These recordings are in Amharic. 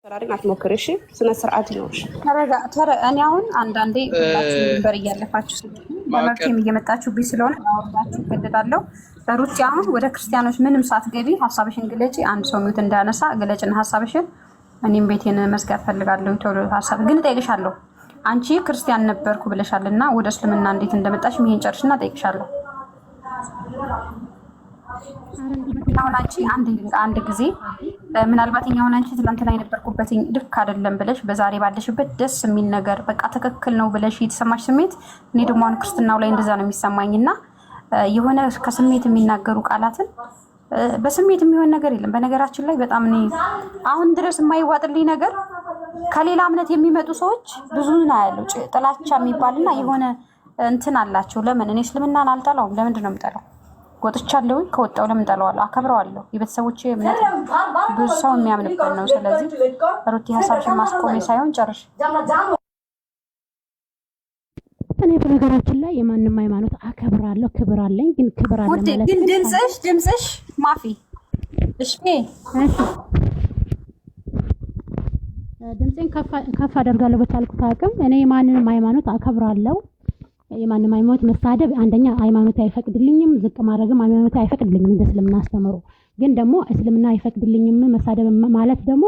ተራሪን አትሞክርሽ ስነ ስርዓት ይኖርሽ እኔ አሁን አንዳንዴ ሁላችሁ ድንበር እያለፋችሁ ለመብቴም እየመጣችሁብኝ ስለሆነ አወራችሁ እገደዳለሁ። ሩት አሁን ወደ ክርስቲያኖች ምንም ሳትገቢ ሀሳብሽን ግለጪ። አንድ ሰው ሚውት እንዳያነሳ ግለጭና ሀሳብሽን። እኔም ቤቴን መዝጋት ፈልጋለሁ። ቶሎ ሀሳብ ግን እጠይቅሻለሁ። አንቺ ክርስቲያን ነበርኩ ብለሻልና ወደ እስልምና እንዴት እንደመጣሽ ይሄን ጨርሽና እጠይቅሻለሁ። አሁን አንቺ አንድ ጊዜ ምናልባት እኛውን አንቺ ትላንትና የነበርኩበት ልክ አይደለም ብለሽ በዛሬ ባለሽበት ደስ የሚል ነገር በቃ ትክክል ነው ብለሽ የተሰማሽ ስሜት እኔ ደግሞ አሁን ክርስትናው ላይ እንደዛ ነው የሚሰማኝና የሆነ ከስሜት የሚናገሩ ቃላትን በስሜት የሚሆን ነገር የለም። በነገራችን ላይ በጣም እኔ አሁን ድረስ የማይዋጥልኝ ነገር ከሌላ እምነት የሚመጡ ሰዎች ብዙ ነው ያለው ጥላቻ የሚባልና የሆነ እንትን አላቸው። ለምን እኔ እስልምናን አልጠላውም? ለምንድን ነው የምጠላው? ወጥቻለሁ። ከወጣው ለምን ጠላዋለሁ? አከብረዋለሁ። የቤተሰቦቼ እምነት ብዙ ሰው የሚያምንበት ነው። ስለዚህ ሩቲ ሀሳብሽን ማስቆሜ ሳይሆን ጨርሽ። እኔ በነገራችን ላይ የማንም ሃይማኖት አከብራለሁ፣ ክብር አለኝ። ግን ክብር አለ ማለት ግን ድምጽሽ ማፊ እሺ፣ ድምጼን ከፍ አደርጋለሁ በቻልኩት አቅም። እኔ የማንንም ሃይማኖት አከብራለሁ። የማንም ሃይማኖት መሳደብ አንደኛ ሃይማኖት አይፈቅድልኝም፣ ዝቅ ማድረግም ሃይማኖት አይፈቅድልኝም። እንደ እስልምና አስተምሮ ግን ደግሞ እስልምና አይፈቅድልኝም መሳደብ ማለት ደግሞ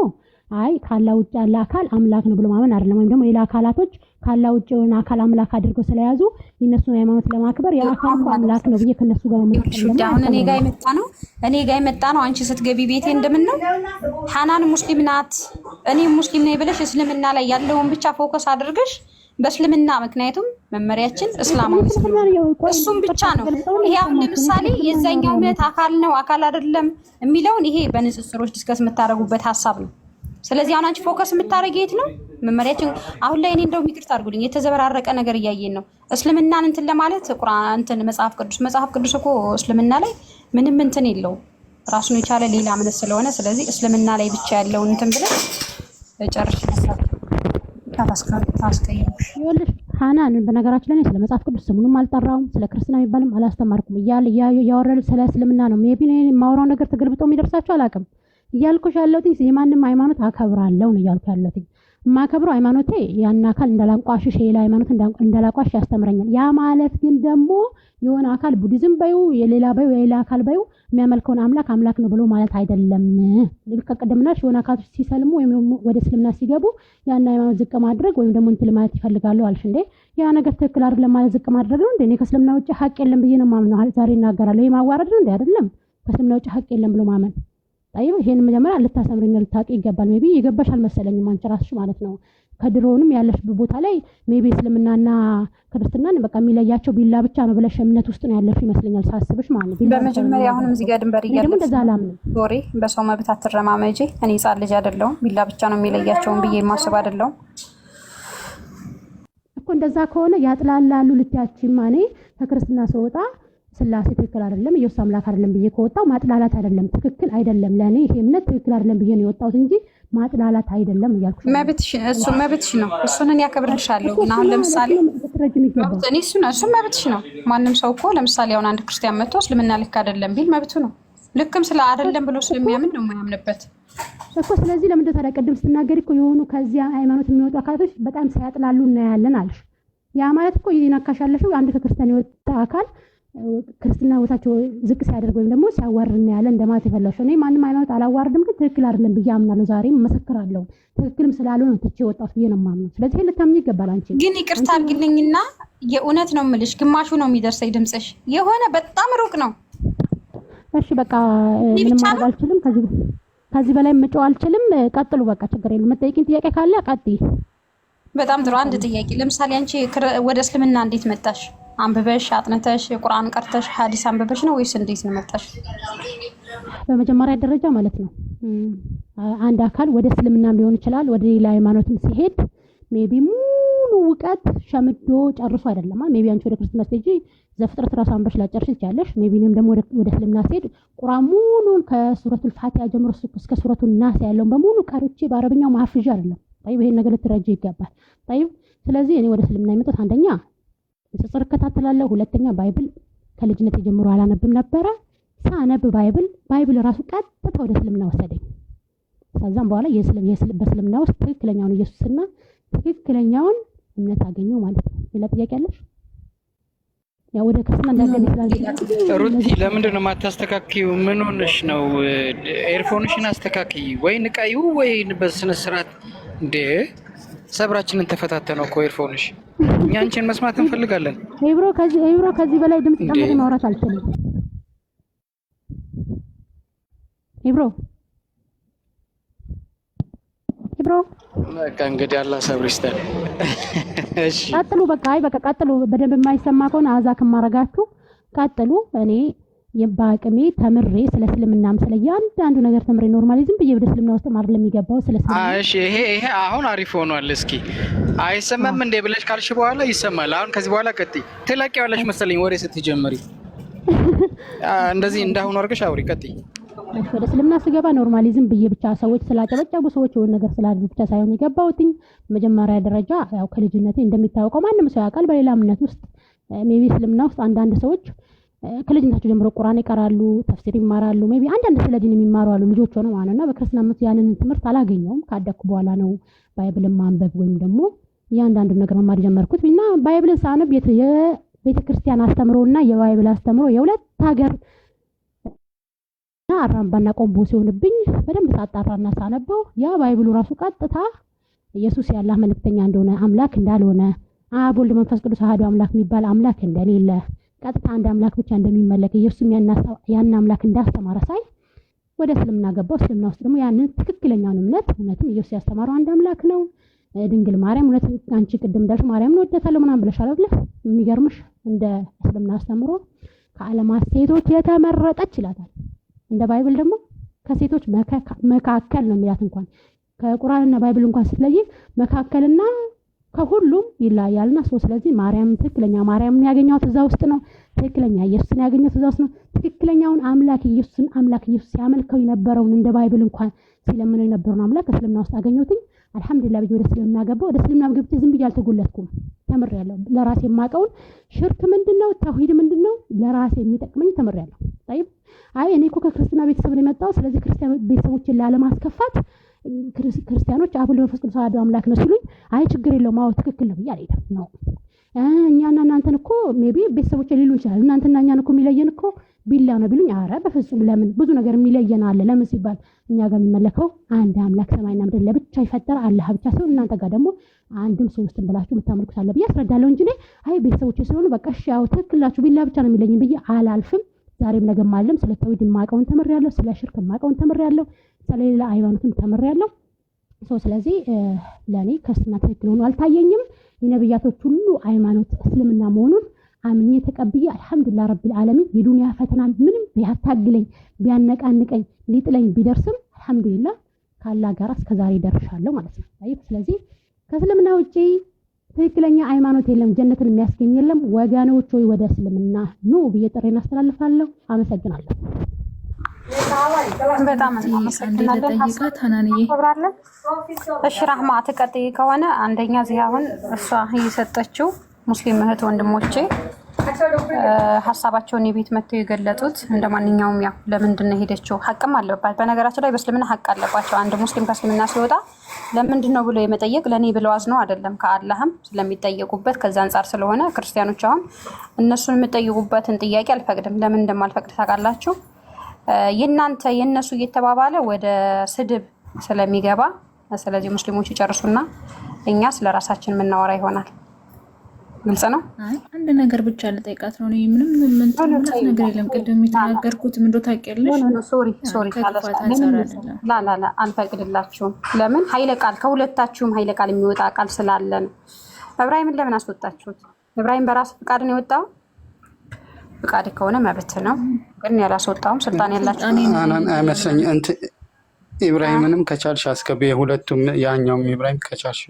አይ ካላ ውጭ ያለ አካል አምላክ ነው ብሎ ማመን አይደለም። ወይም ደግሞ ሌላ አካላቶች ካላ ውጭ የሆነ አካል አምላክ አድርገው ስለያዙ የነሱን ሃይማኖት ለማክበር የአካሉ አምላክ ነው ብዬ ከነሱ ጋር ነው። አሁን እኔ ጋር የመጣ ነው አንቺ ስትገቢ ቤቴ እንደምን ነው ሐናን ሙስሊም ናት እኔ ሙስሊም ነኝ ብለሽ እስልምና ላይ ያለውን ብቻ ፎከስ አድርገሽ በእስልምና ምክንያቱም መመሪያችን እስላማዊ እሱም ብቻ ነው። ይሄ አሁን ለምሳሌ የዛኛው እምነት አካል ነው አካል አይደለም የሚለውን ይሄ በንጽጽሮች ዲስከስ የምታደርጉበት ሀሳብ ነው። ስለዚህ አሁን አንቺ ፎከስ የምታደርጊው የት ነው? መመሪያችን አሁን ላይ እኔ እንደው ይቅርታ አድርጉልኝ የተዘበራረቀ ነገር እያየን ነው። እስልምናን እንትን ለማለት ቁርአን እንትን መጽሐፍ ቅዱስ እኮ እስልምና ላይ ምንም እንትን የለውም ራሱን የቻለ ሌላ እምነት ስለሆነ ስለዚህ እስልምና ላይ ብቻ ያለውን እንትን ብለን ጨርሽ ሀሳብ ታስቀይሙሽ ይኸውልሽ ሐናን በነገራችን ላይ ስለ መጽሐፍ ቅዱስ ስሙንም አልጠራውም፣ ስለ ክርስትና የሚባልም አላስተማርኩም። እያወራል ስለ እስልምና ነው። ሜቢ እኔ የማወራው ነገር ተገልብጦ የሚደርሳቸው አላውቅም። እያልኩሽ ያለሁት የማንም ሃይማኖት አከብራለሁ ነው እያልኩ ያለሁት። የማከብረው ሃይማኖቴ ያን አካል እንዳላንቋሽሽ የሌላ ሃይማኖት እንዳላቋሽ ያስተምረኛል። ያ ማለት ግን ደግሞ የሆነ አካል ቡዲዝም ባዩ የሌላ ባዩ የሌላ አካል ባዩ የሚያመልከውን አምላክ ነው ብሎ ማለት አይደለም። ልከቀደምናሽ የሆነ አካሎች ሲሰልሙ ወይም ወደ እስልምና ሲገቡ ያን ሃይማኖት ዝቅ ማድረግ ወይም ደግሞ እንትን ማለት ይፈልጋሉ አልሽ እንዴ? ያ ነገር ትክክል አይደለም ማለት ዝቅ ማድረግ ነው እንዴ? እኔ ከእስልምና ውጭ ሀቅ የለም ብዬ ነው የማምነው። ዛሬ እናገራለሁ። ይሄ ማዋረድ ነው እንዴ? አይደለም። ከእስልምና ውጭ ሀቅ የለም ብሎ ማመን ታይም ይሄን መጀመሪያ ልታሰምሪኝ ልታቂ ይገባል። ሜቢ ይገባሽ አልመሰለኝም አንቺ ራስሽ ማለት ነው። ከድሮውንም ያለሽ ቦታ ላይ ሜቢ እስልምናና ክርስትናን በቃ የሚለያቸው ቢላ ብቻ ነው ብለሽ እምነት ውስጥ ነው ያለሽ ይመስለኛል ሳስብሽ ማለት ነው። በመጀመሪያ አሁንም እዚህ ጋር ድንበር እያለሽ እንደዛ አላምንም። ሶሪ በሰው መብት አትረማመጂ። እኔ ሕፃን ልጅ አይደለሁም ቢላ ብቻ ነው የሚለያቸውን ብዬ ማስብ አይደለሁም እኮ። እንደዛ ከሆነ ያጥላላሉ ልትያቺ ማኔ ከክርስትና ስወጣ ስላሴ ትክክል አይደለም ኢየሱስ አምላክ አይደለም ብዬ ከወጣው ማጥላላት አይደለም፣ ትክክል አይደለም። ለኔ ይሄ እምነት ትክክል አይደለም ብዬ ነው የወጣሁት እንጂ ማጥላላት አይደለም እያልኩሽ። መብትሽ ነው፣ እሱን እኔ ያከብርልሻለሁ። ግን አሁን ለምሳሌ እሱ መብትሽ ነው። ማንም ሰው እኮ ለምሳሌ አሁን አንድ ክርስቲያን መጥቶ እስልምና ልክ አይደለም ቢል መብቱ ነው። ልክም ስለ አይደለም ብሎ ስለሚያምን ነው የማያምንበት እኮ። ስለዚህ ለምን ተረቀድም ስትናገሪ እኮ የሆኑ ከዚያ ሃይማኖት የሚወጡ አካላቶች በጣም ሲያጥላሉ እናያለን አልሽ። ያ ማለት እኮ ይነካሻለሽው አንድ ከክርስቲያን የወጣ አካል ክርስትና ቦታቸው ዝቅ ሲያደርግ ወይም ደግሞ ሲያዋርድ እናያለን እንደማለት የፈለግሽው። እኔ ማንም ሃይማኖት አላዋርድም፣ ግን ትክክል አይደለም ብዬ አምናለሁ። ዛሬም መሰክራለሁ። ትክክልም ስላልሆነ ትቼ ወጣሁ ብዬ ነው የማምነው። ስለዚህ ልታምኚ ይገባል። አንቺ ግን ይቅርታ አድርጊልኝና የእውነት ነው የምልሽ ግማሹ ነው የሚደርሰኝ ድምፅሽ የሆነ በጣም ሩቅ ነው። እሺ በቃ ምንም ማድረግ አልችልም። ከዚህ በላይ መጫው አልችልም። ቀጥሉ በቃ ችግር የለም። መጠየቂን ጥያቄ ካለ ቀጥይ። በጣም ጥሩ። አንድ ጥያቄ ለምሳሌ አንቺ ወደ እስልምና እንዴት መጣሽ? አንብበሽ አጥነተሽ ቁርአን ቀርተሽ ሐዲስ አንብበሽ ነው ወይስ እንዴት ነው መጣሽ? በመጀመሪያ ደረጃ ማለት ነው አንድ አካል ወደ እስልምና ሊሆን ይችላል ወደ ሌላ ሃይማኖትም ሲሄድ ሜቢ ሙሉ ዕውቀት ሸምዶ ጨርሶ አይደለም። ሜቢ አንቺ ወደ ክርስትና ስትሄጂ ዘፍጥረት ራስ አንበሽ ላጨርሽ ይቻለሽ። ሜቢ እኔም ደግሞ ወደ እስልምና ሲሄድ ቁርአን ሙሉን ከሱረቱል ፋቲሃ ጀምሮ እስከ ሱረቱል ናስ ያለውን በሙሉ ቀርቼ በአረብኛው ማፍዣ አይደለም። ታይብ ይሄን ነገር ልትረጂ ይገባል። ታይብ ስለዚህ እኔ ወደ እስልምና የመጣሁት አንደኛ ንጽጽር እከታተላለሁ፣ ሁለተኛ ባይብል ከልጅነት ጀምሮ አላነብም ነበረ። ሳነብ ባይብል ራሱ ቀጥታ ወደ እስልምና ወሰደኝ። ከዛም በኋላ በእስልምና ውስጥ ትክክለኛውን ኢየሱስና ትክክለኛውን እምነት አገኘው ማለት ነው። ሌላ ጥያቄ አለሽ? ያው ወደ ክርስትና እንዳገኘ ሩቲ ለምንድን ነው የማታስተካክዪው? ምን ሆነሽ ነው? ኤርፎንሽን አስተካክዪ ወይ ንቃዩ ወይ በስነ ስርዓት እንዴ። ሰብራችንን ተፈታተነው እኮ ኤርፎንሽ። እኛ አንቺን መስማት እንፈልጋለን። ኤብሮ ከዚህ በላይ ድምጽ ጨምሬ ማውራት አልችልም። ኤብሮ በቃ እንግዲህ አላህ ሰብር ይስጠን። እሺ ቀጥሉ። በቃ ቀጥሉ። በደንብ የማይሰማ ከሆነ አዛ ከማረጋችሁ ቀጥሉ። እኔ በአቅሜ ተምሬ ስለ እስልምናም ስለ እያንዳንዱ ነገር ተምሬ ኖርማሊዝም ብዬ ወደ እስልምና ውስጥ ማር ለሚገባው ስለ እስልምና እሺ ይሄ አሁን አሪፍ ሆኗል። እስኪ አይሰማም እንዴ ብለሽ ካልሽ በኋላ ይሰማል። አሁን ከዚህ በኋላ ቀጥይ። ትላቂያለሽ መሰለኝ ወሬ ስትጀምሪ እንደዚህ እንዳሁን አድርገሽ አውሪ። ቀጥይ። ወደ እስልምና ስገባ ኖርማሊዝም ብዬ ብቻ ሰዎች ስላጨበጨቡ ሰዎች የሆነ ነገር ስላሉ ብቻ ሳይሆን የገባሁትኝ መጀመሪያ ደረጃ ያው ከልጅነቴ እንደሚታወቀው ማንም ሰው ያውቃል። በሌላ እምነት ውስጥ ሜቢ እስልምና ውስጥ አንዳንድ ሰዎች ከልጅነታቸው ጀምሮ ቁርአን ይቀራሉ፣ ተፍሲር ይማራሉ። ሜቢ አንዳንድ ስለ ዲን የሚማሩ አሉ ልጆች ሆነው ማለትና በክርስትና እምነት ያንን ትምህርት አላገኘውም። ካደኩ በኋላ ነው ባይብልን ማንበብ ወይም ደግሞ እያንዳንዱ ነገር መማር ጀመርኩት እና ባይብልን ሳነብ የቤተ ክርስቲያን አስተምሮና የባይብል አስተምሮ የሁለት ሀገር አራምባና ቆምቦ ሲሆንብኝ በደንብ ሳጣራና ሳነበው ያ ባይብሉ ራሱ ቀጥታ ኢየሱስ ያላህ መልእክተኛ እንደሆነ አምላክ እንዳልሆነ አብ ወልድ መንፈስ ቅዱስ አሐዱ አምላክ የሚባል አምላክ እንደሌለ ቀጥታ አንድ አምላክ ብቻ እንደሚመለክ ኢየሱስም ያን አምላክ እንዳስተማረ ሳይ ወደ እስልምና ገባው። እስልምና ውስጥ ደግሞ ያንን ትክክለኛውን እውነትም ኢየሱስ ያስተማረው አንድ አምላክ ነው። ድንግል ማርያም እውነት አንቺ ቅድም እንዳልሽ ማርያምን ወደታለሁ ምናምን ብለሻል አይደል? የሚገርምሽ እንደ እስልምና አስተምሮ ከዓለማት ሴቶች የተመረጠች ይላታል። እንደ ባይብል ደግሞ ከሴቶች መካከል ነው የሚላት። እንኳን ከቁርአንና ባይብል እንኳን ስትለይ መካከልና ከሁሉም ይላያልና ስለዚህ ማርያም ትክክለኛ ማርያምን ያገኘው እዛ ውስጥ ነው። ትክክለኛ ኢየሱስን ያገኘው እዛ ውስጥ ነው። ትክክለኛውን አምላክ ኢየሱስን አምላክ ኢየሱስ ያመልከው የነበረውን እንደ ባይብል እንኳን ሲለምነው የነበረውን አምላክ እስልምና ውስጥ አገኘሁትኝ። አልሐምዱሊላህ ብዬ ወደ እስልምና ገባሁ። ወደ እስልምና ገብቼ ዝም ብዬ አልተጎለትኩም። ተምሬያለሁ። ለራሴ የማውቀውን ሽርክ ምንድነው፣ ተውሂድ ምንድነው ለራሴ የሚጠቅመኝ ተምሬያለሁ። طيب አይ እኔ እኮ ከክርስቲና ቤተሰብ ነው የመጣው ስለዚህ ክርስቲያን ቤተሰቦችን ላለማስከፋት ክርስቲያኖች አብ ወልድ መንፈስ ቅዱስ አሐዱ አምላክ ነው ሲሉኝ አይ ችግር የለውም አዎ ትክክል ነው ብዬ አልሄድም ነው። እኛና እናንተን እኮ ሜቢ ቤተሰቦች ሊሉ ይችላል እናንተና እኛን እኮ የሚለየን እኮ ቢላ ነው ቢሉኝ ኧረ በፍጹም ለምን ብዙ ነገር የሚለየን አለ። ለምን ሲባል እኛ ጋር የሚመለከው አንድ አምላክ ሰማይና ምድር ለብቻ ይፈጠር አላህ ብቻ ሲሆን እናንተ ጋር ደግሞ አንድም ሶስትም ብላችሁ የምታመልኩት አለ ብዬ አስረዳለሁ እንጂ አይ ቤተሰቦች ስለሆኑ በቃ እሺ ያው ትክክላችሁ ቢላ ብቻ ነው የሚለየን ብዬ አላልፍም። ዛሬም ነገም አለም ስለ ተውሂድ ማቀውን ተምሬያለሁ፣ ስለ ሽርክ ማቀውን ተምሬያለሁ፣ ስለ ሌላ ሃይማኖትም ተምሬያለሁ። ስለዚህ ለኔ ክርስትና ትክክል ሆኖ አልታየኝም። የነብያቶች ሁሉ ሃይማኖት እስልምና መሆኑን አምኜ ተቀብዬ አልሐምዱሊላህ ረቢል ዓለሚን የዱንያ ፈተና ምንም ቢያታግለኝ ቢያነቃንቀኝ ሊጥለኝ ቢደርስም አልሐምዱሊላህ ከአላህ ጋር እስከዛሬ ደርሻለሁ ማለት ነው። ስለዚህ ከእስልምና ውጪ ትክክለኛ ሃይማኖት የለም፣ ጀነትን የሚያስገኝ የለም። ወገኖች ሆይ ወደ እስልምና ኑ ብዬ ጥሬን አስተላልፋለሁ። አመሰግናለሁ። በጣም አመሰግናለሁ። እሺ ራህማ ተቀጥይ ከሆነ አንደኛ እዚህ አሁን እሷ እየሰጠችው ሙስሊም እህት ወንድሞቼ ሀሳባቸውን የቤት መጥተው የገለጡት እንደማንኛውም ያው ለምንድን ነው ሄደችው ሐቅም አለባት። በነገራችን ላይ በእስልምና ሐቅ አለባቸው። አንድ ሙስሊም ከእስልምና ሲወጣ ለምንድን ነው ብሎ የመጠየቅ ለኔ ብለው አዝነው አይደለም ከአላህም ስለሚጠየቁበት ከዛ አንፃር ስለሆነ ክርስቲያኖች አሁን እነሱን የሚጠይቁበትን ጥያቄ አልፈቅድም። ለምን እንደማልፈቅድ ታውቃላችሁ? የእናንተ የእነሱ እየተባባለ ወደ ስድብ ስለሚገባ ስለዚህ ሙስሊሞች ይጨርሱና እኛ ስለራሳችን የምናወራ ይሆናል። ግልጽ ነው። አንድ ነገር ብቻ ልጠይቃት ነው። ምንም ነገር የለም። ቅድም የተናገርኩት ምን እንደው ታውቂያለሽ? ሶሪ ላ አንፈቅድላችሁም። ለምን ኃይለ ቃል ከሁለታችሁም ኃይለ ቃል የሚወጣ ቃል ስላለ ነው። እብራሂምን ለምን አስወጣችሁት? እብራሂም በራሱ ፍቃድ ነው የወጣው። ፍቃድ ከሆነ መብት ነው፣ ግን ያላስወጣውም ስልጣን ያላችሁ አይመስለኝ። ኢብራሂምንም ከቻልሽ አስገቢ። የሁለቱም ያኛውም ኢብራሂም ከቻልሽ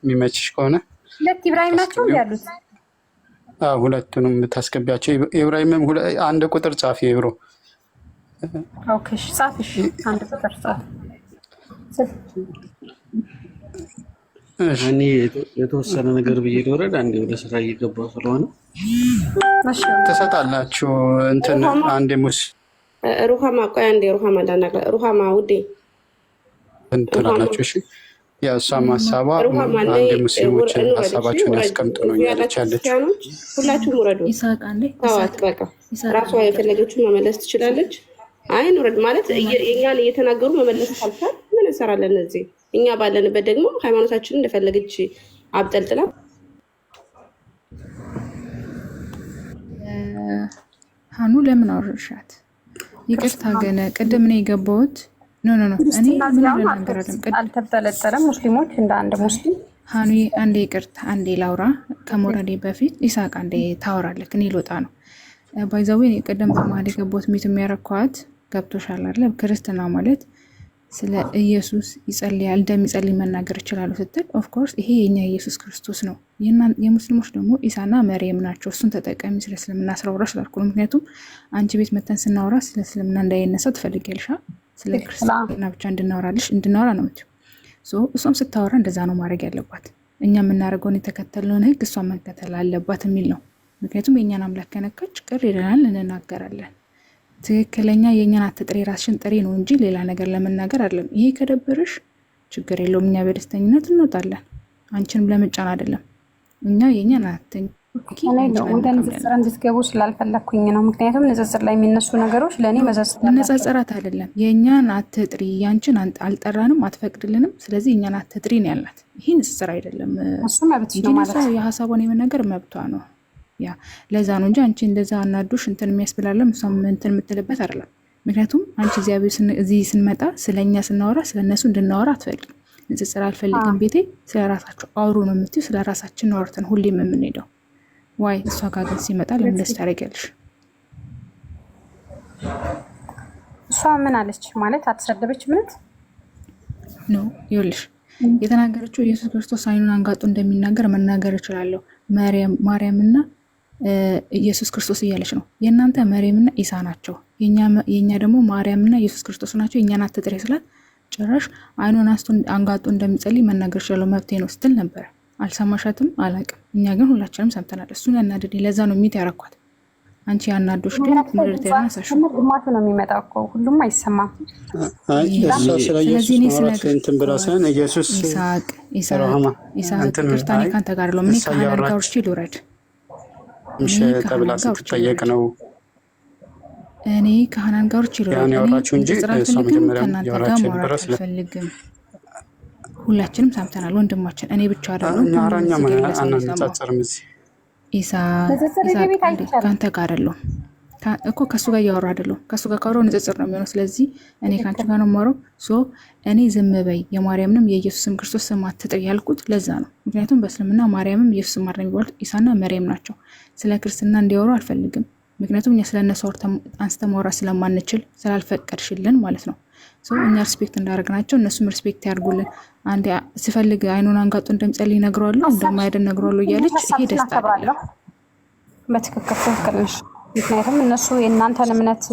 የሚመችሽ ከሆነ ሁለት ኢብራሂም ናቸው ያሉት። ሁለቱንም ታስገቢያቸው። ኢብራሂምም አንድ ቁጥር ጻፊ ይብሮ። ኦኬ ጻፊሽ አንድ ቁጥር ጻፊ። እኔ የተወሰነ ነገር ብዬ ልወረድ። አንዴ ወደ ስራ እየገባሁ ስለሆነ ትሰጣላችሁ። እንትን አንዴ ሙስ ሩሃማ ቆይ አንዴ ሩሃማ ዳናግራ ሩሃማ ውዴ እንትላላችሁ። እሺ የእሷም ሀሳቧ አንድ ሙስሊሞች ሀሳባቸውን ያስቀምጡ ነው እያለች ያለችው። ሁላችሁም ውረዱ። ተዋት በቃ ራሷ የፈለገችውን መመለስ ትችላለች። አይ ውረድ ማለት የእኛን እየተናገሩ መመለስ ካልቻል ምን እንሰራለን? እዚህ እኛ ባለንበት ደግሞ ሃይማኖታችንን እንደፈለገች አብጠልጥላ ሀኑ ለምን አወረሻት? ይቅርታ ግን ቅድም ነው የገባሁት። ኖ እኔ ምን ነገር አልተጠለጠለም። ሙስሊሞች እንደ አንድ ሙስሊም ሀኑ አንዴ ይቅርታ፣ አንዴ ላውራ ከመውረዴ በፊት ይሳቅ አንዴ ታወራለህ። እኔ ልወጣ ነው ባይዛዌ። ቅድም በመሀል የገባሁት ሚት የሚያረኳት ገብቶሻል አይደል? ክርስትና ማለት ስለ ኢየሱስ ይጸልያል እንደሚጸልይ መናገር ይችላሉ ስትል ኦፍኮርስ ይሄ የኛ ኢየሱስ ክርስቶስ ነው። የሙስሊሞች ደግሞ ኢሳና መርየም ናቸው። እሱን ተጠቀሚ ስለ እስልምና ስራውራ ስላልኩ ነው። ምክንያቱም አንቺ ቤት መተን ስናወራ ስለ እስልምና እንዳይነሳ ትፈልጊያለሽ፣ ስለ ክርስትና ብቻ እንድናወራ ነው የምትይው። እሷም ስታወራ እንደዛ ነው ማድረግ ያለባት። እኛ የምናደርገውን የተከተልነውን ህግ እሷን መከተል አለባት የሚል ነው። ምክንያቱም የእኛን አምላክ ከነካች ቅር ይለናል፣ እንናገራለን። ትክክለኛ የእኛን አትጥሪ ራስሽን ጥሪ ነው እንጂ ሌላ ነገር ለመናገር አይደለም። ይሄ ከደበረሽ ችግር የለውም፣ እኛ በደስተኝነት እንወጣለን። አንቺንም ለመጫን አይደለም። እኛ የእኛን አትኝ ወደ ንጽጽር እንድትገቡ ስላልፈለግኩኝ ነው። ምክንያቱም ንጽጽር ላይ የሚነሱ ነገሮች ለእኔ ነጻጽራት አይደለም። የእኛን አትጥሪ ያንቺን አልጠራንም፣ አትፈቅድልንም። ስለዚህ እኛን አትጥሪ ነው ያልናት። ይሄ ንጽጽር አይደለም። እሱ መብት ነው ማለት ነው። የሀሳቧን የመናገር መብቷ ነው። ያ ለዛ ነው እንጂ አንቺ እንደዛ አናዱሽ እንትን የሚያስብላለም እሷም እንትን የምትልበት አይደለም። ምክንያቱም አንቺ እዚህ ስንመጣ ስለኛ ስናወራ ስለነሱ እንድናወራ አትፈልግም። ንጽጽር አልፈልግም ቤቴ ስለራሳቸው አውሩ ነው የምትይው። ስለራሳችን ነው አውርተን ሁሌም የምንሄደው። ዋይ እሷ ጋር ግን ሲመጣ ለምን ደስ ታደርጊያለሽ? እሷ ምን አለች ማለት አትሰደበች ምንት ነው ይኸውልሽ የተናገረችው ኢየሱስ ክርስቶስ አይኑን አንጋጦ እንደሚናገር መናገር እችላለሁ። ማርያምና ኢየሱስ ክርስቶስ እያለች ነው። የእናንተ መርየምና ኢሳ ናቸው፣ የኛ ደግሞ ማርያምና ኢየሱስ ክርስቶስ ናቸው። የእኛን አትጥሪ ስላት ጭራሽ አይኑን አንጋጦ እንደሚጸልይ መናገር ይችላል መብቴ ነው ስትል ነበረ። አልሰማሻትም? አላውቅም። እኛ ግን ሁላችንም ሰምተናል። እሱን ያናድድ ለዛ ነው ሚት ያረኳት። አንቺ ያናዶሽ ግን ምድርት ያናሳሽ ግማቱ ነው የሚመጣው እኮ ሁሉም አይሰማም። ስለዚህ እኔ እንትን ብላ ሳይሆን ኢየሱስ ይሳቅ ክርስታኔ ካንተ ጋር ለው ምን ካናርጋውርች ልውረድ ተብላ ስትጠየቅ ነው እኔ ካህናን ጋር ያወራችሁ እንጂ እሷ መጀመሪያ ያወራችሁ ነበር። አልፈልግም። ሁላችንም ሰምተናል። ወንድማችን እኔ ብቻ አይደለም። አራኛ ማለት አናነጻጽርም። እዚህ ኢሳ ካንተ ጋር አይደለም እኮ ከሱ ጋር እያወራ አይደለም። ከሱ ጋር ካወራው ንጽጽር ነው የሚሆነው። ስለዚህ እኔ ካንቺ ጋር ነው የማወራው። እኔ ዝም በይ የማርያምንም የኢየሱስም ክርስቶስ ስም አትጥሪ ያልኩት ለዛ ነው። ምክንያቱም በእስልምና ማርያምም ኢየሱስ ማርያም የሚባሉት ኢሳና መርየም ናቸው። ስለ ክርስትና እንዲያወሩ አልፈልግም። ምክንያቱም እኛ ስለነሱ አንስተ ማውራት ስለማንችል ስላልፈቀድሽልን ማለት ነው። እኛ ሪስፔክት እንዳደረግናቸው እነሱም ሪስፔክት ያድርጉልን። አንዴ ሲፈልግ አይኑን አንጋጦ እንደሚጸልይ ነግረዋለሁ፣ እንደማይደን ነግረዋለሁ እያለች ይሄ ደስታ አይደለም። በትክክል ትክክል ነሽ። ምክንያቱም እነሱ የእናንተን እምነት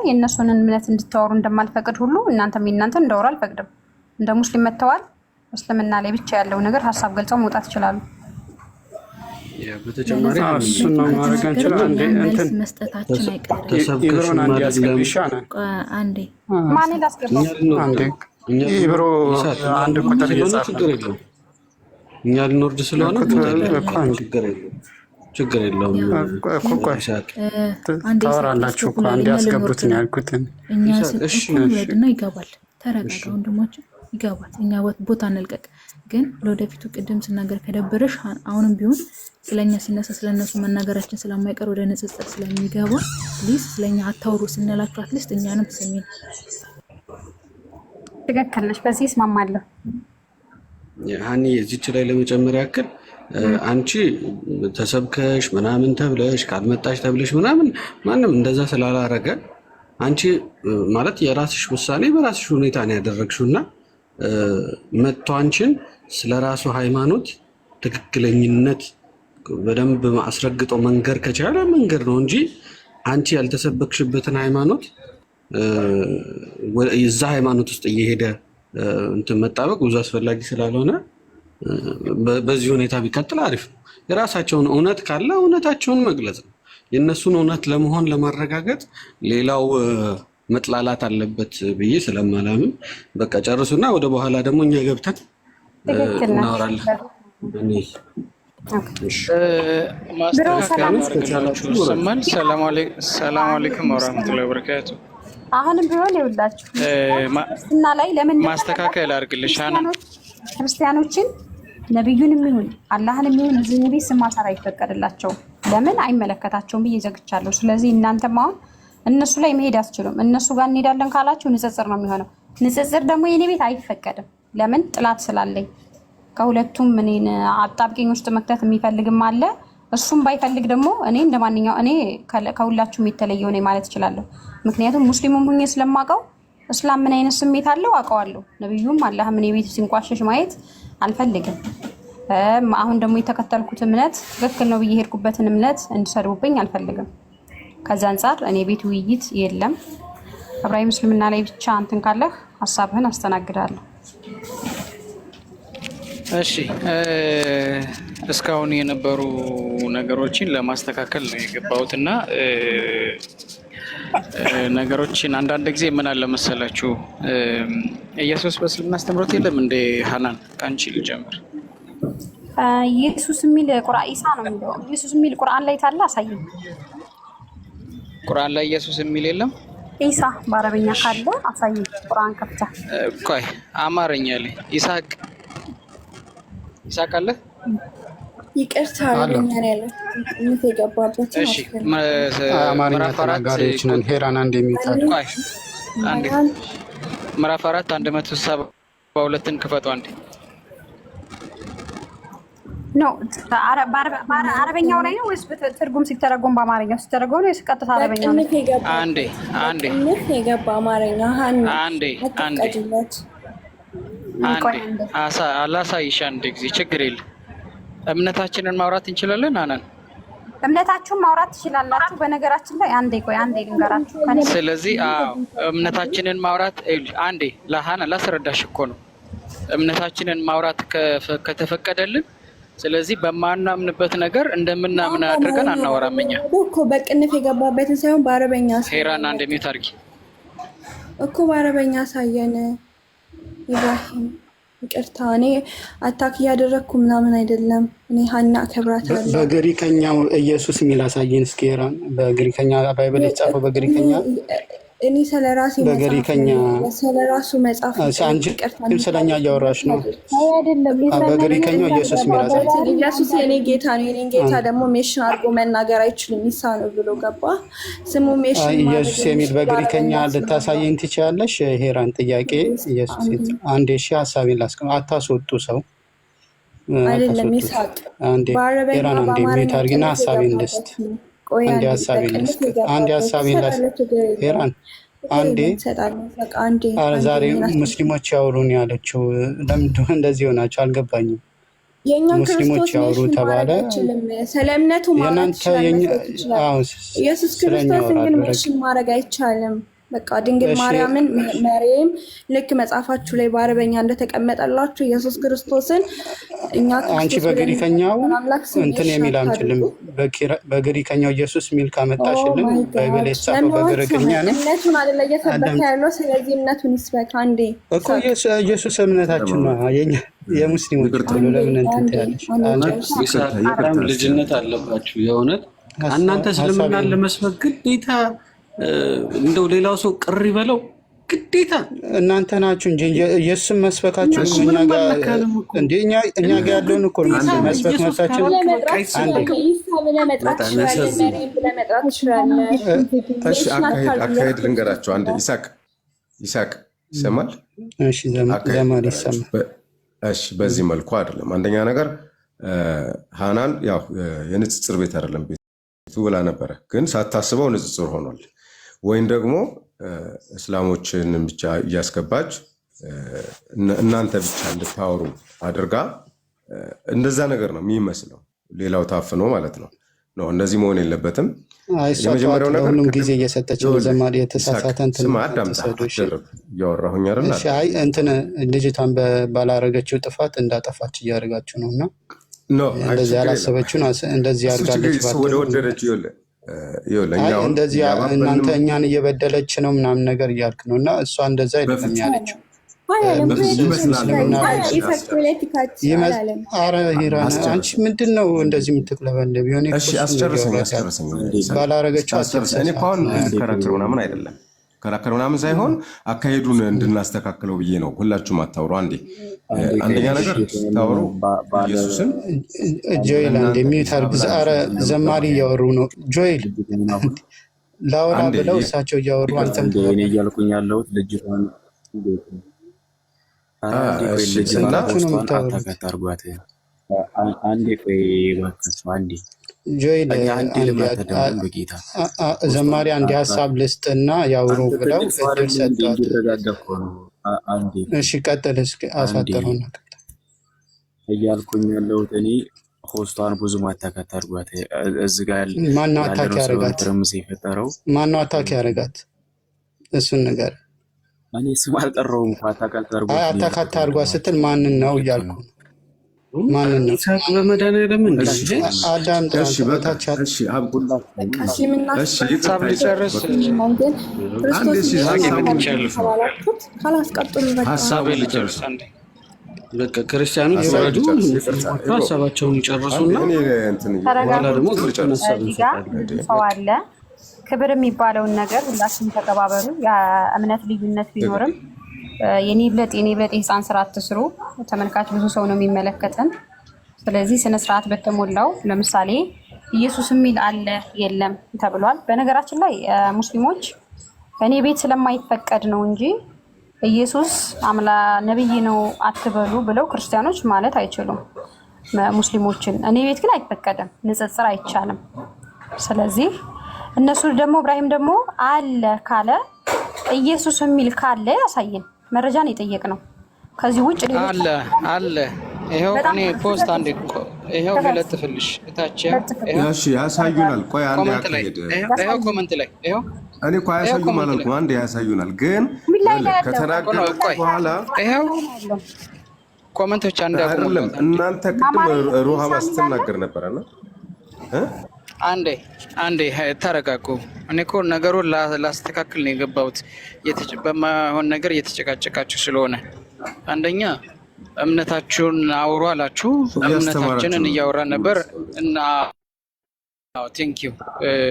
የእነሱን እምነት እንድታወሩ እንደማልፈቅድ ሁሉ እናንተም የእናንተን እንዳወሩ አልፈቅድም። እንደ ሙስሊም መጥተዋል። እስልምና ላይ ብቻ ያለው ነገር ሀሳብ ገልጸው መውጣት ይችላሉ። በተጨማሪ እሱን ነው ማድረግ እንችላለን። እንትን መስጠታችን አይቀርም። ኢብሮን አንድ ያስገቢሻል። አንዴ ማን ላስገባ? ኢብሮ አንድ ቁጥር እየጻፈ እኛ ልንወርድ ስለሆነ ችግር የለውም። ታወራላችሁ እኮ አንድ ያስገቡት ነው ያልኩት። እሺ ወድና ይገባል። ተረጋጋ ወንድማችን፣ ይገባል። እኛ ቦታ እንልቀቅ። ግን ለወደፊቱ ቅድም ስናገር ከደበረሽ አሁንም ቢሆን ስለኛ ሲነሳ ስለነሱ መናገራችን ስለማይቀር ወደ ንጽጽር ስለሚገባ ፕሊዝ ስለኛ አታውሩ ስንላችሁ አትሊስት እኛንም ስሚን። ትክክል ነሽ። በዚህ እስማማለሁ። ያኒ እዚች ላይ ለመጨመር ያክል አንቺ ተሰብከሽ ምናምን ተብለሽ ካልመጣሽ ተብለሽ ምናምን ማንም እንደዛ ስላላረገ አንቺ ማለት የራስሽ ውሳኔ በራስሽ ሁኔታ ነው ያደረግሽውና መጥቶ አንቺን ስለራሱ ሃይማኖት ትክክለኝነት በደንብ አስረግጦ መንገር ከቻለ መንገር ነው እንጂ አንቺ ያልተሰበክሽበትን ሃይማኖት የዛ ሃይማኖት ውስጥ እየሄደ እንትን መጣበቅ ብዙ አስፈላጊ ስላልሆነ በዚህ ሁኔታ ቢቀጥል አሪፍ ነው። የራሳቸውን እውነት ካለ እውነታቸውን መግለጽ ነው። የእነሱን እውነት ለመሆን ለማረጋገጥ ሌላው መጥላላት አለበት ብዬ ስለማላምን በቃ ጨርሱና ወደ በኋላ ደግሞ እኛ ገብተን እናወራለን። ሰላም አለይኩም ወራህመቱላሂ ወበረካቱ። አሁንም ቢሆን ይውላችሁ እና ላይ ለምን ማስተካከል አድርግልሽ ክርስቲያኖችን ነብዩንም ይሁን አላህንም ይሁን እዚህ ቤት ስም ማሳር አይፈቀድላቸውም። ለምን አይመለከታቸውም ብዬ ዘግቻለሁ። ስለዚህ እናንተም አሁን እነሱ ላይ መሄድ አትችሉም። እነሱ ጋር እንሄዳለን ካላችሁ ንጽጽር ነው የሚሆነው። ንጽጽር ደግሞ የኔ ቤት አይፈቀድም። ለምን ጥላት ስላለኝ ከሁለቱም እኔን አጣብቂኝ ውስጥ መክተት የሚፈልግም አለ። እሱም ባይፈልግ ደግሞ እኔ እንደማንኛው እኔ ከሁላችሁም የተለየው ነኝ ማለት እችላለሁ። ምክንያቱም ሙስሊሙም ሆኜ ስለማውቀው እስላም ምን አይነት ስሜት አለው አውቀዋለሁ። ነብዩም አላህም እኔ ቤት ሲንቋሸሽ ማየት አልፈልግም። አሁን ደግሞ የተከተልኩት እምነት ትክክል ነው ብዬ ሄድኩበትን እምነት እንድሰድቡብኝ አልፈልግም። ከዛ አንፃር እኔ ቤት ውይይት የለም። እብራሂም እስልምና ላይ ብቻ አንተን ካለህ ሀሳብህን አስተናግዳለሁ። እሺ እስካሁን የነበሩ ነገሮችን ለማስተካከል ነው የገባሁትና ነገሮችን አንዳንድ ጊዜ ምን አለ መሰላችሁ ኢየሱስ በእስልምና አስተምሮት የለም እንደ ሐናን ካንቺ ልጀምር። ኢየሱስ የሚል ቁርአን ኢሳ ነው የሚለው። ኢየሱስ የሚል ቁርአን ላይ ታላ አሳየኝ። ቁርአን ላይ ኢየሱስ የሚል የለም። ኢሳ በአረበኛ ካለ አሳየኝ። ቁርአን ከፍታ ቆይ አማርኛ ላይ ኢሳቅ አለ። ይቅርታ አረበኛ ላይ ያለው እንት የገባበት እሺ አማርኛ ተናጋሪዎች ነን። ሄራን አንድ የሚታል ቆይ አንዴ ምዕራፍ 4 172ን ክፈቱ አንዴ ነው አረበኛው ላይ ነው ወይስ ትርጉም ሲተረጎም በአማርኛው ሲተረጎም ነው ወይስ ቀጥታ አረበኛው ነው? አንዴ የገባ አማርኛ አንዴ አላሳይሽ አንድ ጊዜ ችግር የለም። እምነታችንን ማውራት እንችላለን። አናን እምነታችሁን ማውራት ትችላላችሁ። በነገራችን ላይ አንዴ ልንገራችሁ። ስለዚህ እምነታችንን ማውራት አንዴ ለሃና ላስረዳሽ እኮ ነው። እምነታችንን ማውራት ከተፈቀደልን ስለዚህ በማናምንበት ነገር እንደምናምን አድርገን አናወራም። እኛ እኮ በቅንፍ የገባበትን ሳይሆን በአረበኛ ሄራን አንድ ሚዩት አድርጊ እኮ በአረበኛ ሳየን። ኢብራሂም ይቅርታ፣ እኔ አታክ እያደረግኩ ምናምን አይደለም። እኔ ሀና አከብራታለሁ። በግሪከኛው ኢየሱስ የሚል አሳየን እስኪ ሄራን። በግሪከኛ ባይብል የተጻፈው በግሪከኛ እኔ ስለራሴ በግሪከኛ ስለራሱ መጽሐፍ አንቺ ስለኛ እያወራሽ ነው። በግሪከኛው ኢየሱስ የሚል አሳየን። ኢየሱስ የኔ ጌታ ነው። የኔን ጌታ ደግሞ ሜሽን አድርጎ መናገር አይችልም። ኢሳ ነው ብሎ ገባ። ስሙ ሜሽን ኢየሱስ የሚል በግሪከኛ ልታሳየኝ ትችያለሽ? ሄራን ጥያቄ ኢየሱስ አንዴ ሀሳቤን ላስቀም። አታስወጡ ሰው አይደለም ይሳቅ ሄራን አንዴ ሚዩት አድርጊና ሀሳቤን ልስጥ። አንዴ ሀሳቤን ልስጥ ሄራን አንዴ። ዛሬ ሙስሊሞች ያወሩን ያለችው ለምንድን እንደዚህ ሆናችሁ አልገባኝም። ሙስሊሞች ያወሩ ተባለ። ስለ እምነቱ ማለት ኢየሱስ ክርስቶስን ግን ሜንሽን ማድረግ አይቻልም። በቃ ድንግል ማርያምን መሪም ልክ መጽሐፋችሁ ላይ በአረበኛ እንደተቀመጠላችሁ ኢየሱስ ክርስቶስን እኛ አንቺ በግሪከኛው እንትን የሚል አንችልም። በግሪከኛው ኢየሱስ የሚል ካመጣሽልን ባይብል የተጻፈው በግሪከኛ ነው። እምነቱን አይደለ እየሰበከ ያለው። ስለዚህ እምነቱን ይስበክ አንዴ እኮ ኢየሱስ እምነታችን ነው። የኛ የሙስሊሞች ሁሉ ለምን እንትን ትያለሽ? ልጅነት አለባችሁ የእውነት እናንተ እስልምና ለመስበክ ግዴታ እንደው ሌላው ሰው ቅር ይበለው ግዴታ እናንተ ናችሁ እንጂ ኢየሱስን መስበካችሁ እኛ ጋር ያለውን እኮ መስበክ መብታችን። አካሄድ ልንገራቸው አንድ ይሳቅ ይሰማል። እሺ ዘማሪ ይሰማል። እሺ በዚህ መልኩ አይደለም። አንደኛ ነገር ሃናን ያው የንጽጽር ቤት አይደለም ቤቱ ብላ ነበረ፣ ግን ሳታስበው ንጽጽር ሆኗል። ወይም ደግሞ እስላሞችን ብቻ እያስገባች እናንተ ብቻ እንድታወሩ አድርጋ እንደዛ ነገር ነው የሚመስለው። ሌላው ታፍኖ ማለት ነው። እንደዚህ መሆን የለበትም። የመጀመሪያው ነገር ሁሉም ጊዜ እየሰጠች ዘማሪ የተሳሳተ እንትን እያወራሁኝ አይደል? እሺ አይ እንትን ልጅቷን ባላረገችው ጥፋት እንዳጠፋች እያደረጋችሁ ነውና እንደዚህ ያላሰበችውን እንደዚህ አድርጋለች። ወደ ወደደች ይኸውልህ እንደዚህ እናንተ እኛን እየበደለች ነው ምናምን ነገር እያልክ ነው እና እሷ እንደዛ አይደለም ያለችው። ኧረ ሂራን አንቺ ምንድን ነው እንደዚህ የምትቅለበለብ? ሆነ ባላረገችው ከራከር ምናምን አይደለም ከራከር ምናምን ሳይሆን አካሄዱን እንድናስተካክለው ብዬ ነው። ሁላችሁም አታውሩ። አንደኛ ነገር ታወሩ ኢየሱስን ጆይል አንዴ ሚዩት አድርግ። ኧረ ዘማሪ እያወሩ ነው። ጆይል ላውራ ብለው እሳቸው እያወሩ አንተም እያልኩኝ ያለሁት ልጅቷን አንዴ ቆይ እባካችሁ አንዴ ጆይል ዘማሪ አንድ ሀሳብ ልስጥና ያውሩ ብለው እድል ሰጥቷት። እሺ ቀጥል እስኪ አሳጠሩና እያልኩኝ ያለሁት እኔ ሆስቷን ብዙ ማታካት አድርጓት። እዚህ ጋር ማነው አታክ ያደርጋት? የፈጠረው ማነው አታክ ያደርጋት? እሱን ነገር እኔ ስም አልጠራውም። አታካት አድርጓት አታካት አድርጓት ስትል ማንን ነው እያልኩ ነው። ማንን ነው? በመድኃኒዓለም አዳም ክርስቲያኖች ወረዱ ሀሳባቸውን ይጨርሱና በኋላ ደግሞ ሰው አለ። ክብር የሚባለውን ነገር ሁላችሁም ተቀባበሉ። የእምነት ልዩነት ቢኖርም የኔ ብለጥ የህፃን ስራ አትስሩ። ተመልካች ብዙ ሰው ነው የሚመለከተን። ስለዚህ ስነ ስርዓት በተሞላው ለምሳሌ ኢየሱስ የሚል አለ የለም ተብሏል። በነገራችን ላይ ሙስሊሞች እኔ ቤት ስለማይፈቀድ ነው እንጂ ኢየሱስ ነብይ ነው አትበሉ ብለው ክርስቲያኖች ማለት አይችሉም ሙስሊሞችን። እኔ ቤት ግን አይፈቀድም፣ ንጽጽር አይቻልም። ስለዚህ እነሱ ደግሞ ኢብራሂም ደግሞ አለ ካለ ኢየሱስ የሚል ካለ ያሳየን። መረጃን የጠየቅ ነው። ከዚህ ውጭ አለ ይሄው እኔ ፖስት አንዴ ይሄው ለጥፍልሽ እታች እሺ ያሳዩናል። ቆይ አንዴ አትሄድ። ይሄው ኮሜንት ላይ ይሄው እኔ እኮ አያሳዩም አላልኩም። አንዴ ያሳዩናል። ግን ከተናገሩ በኋላ ይሄው ኮሜንቶች አንዴ አይደለም። እናንተ ቅድም ሩሃማ ስትናገር ነበርና አንዴ ተረጋጉ። እኔ እኮ ነገሩን ላስተካክል ነው የገባሁት። በማይሆን ነገር እየተጨቃጨቃችሁ ስለሆነ አንደኛ እምነታችሁን አውሩ አላችሁ። እምነታችንን እያወራን ነበር እና ቴንኪው።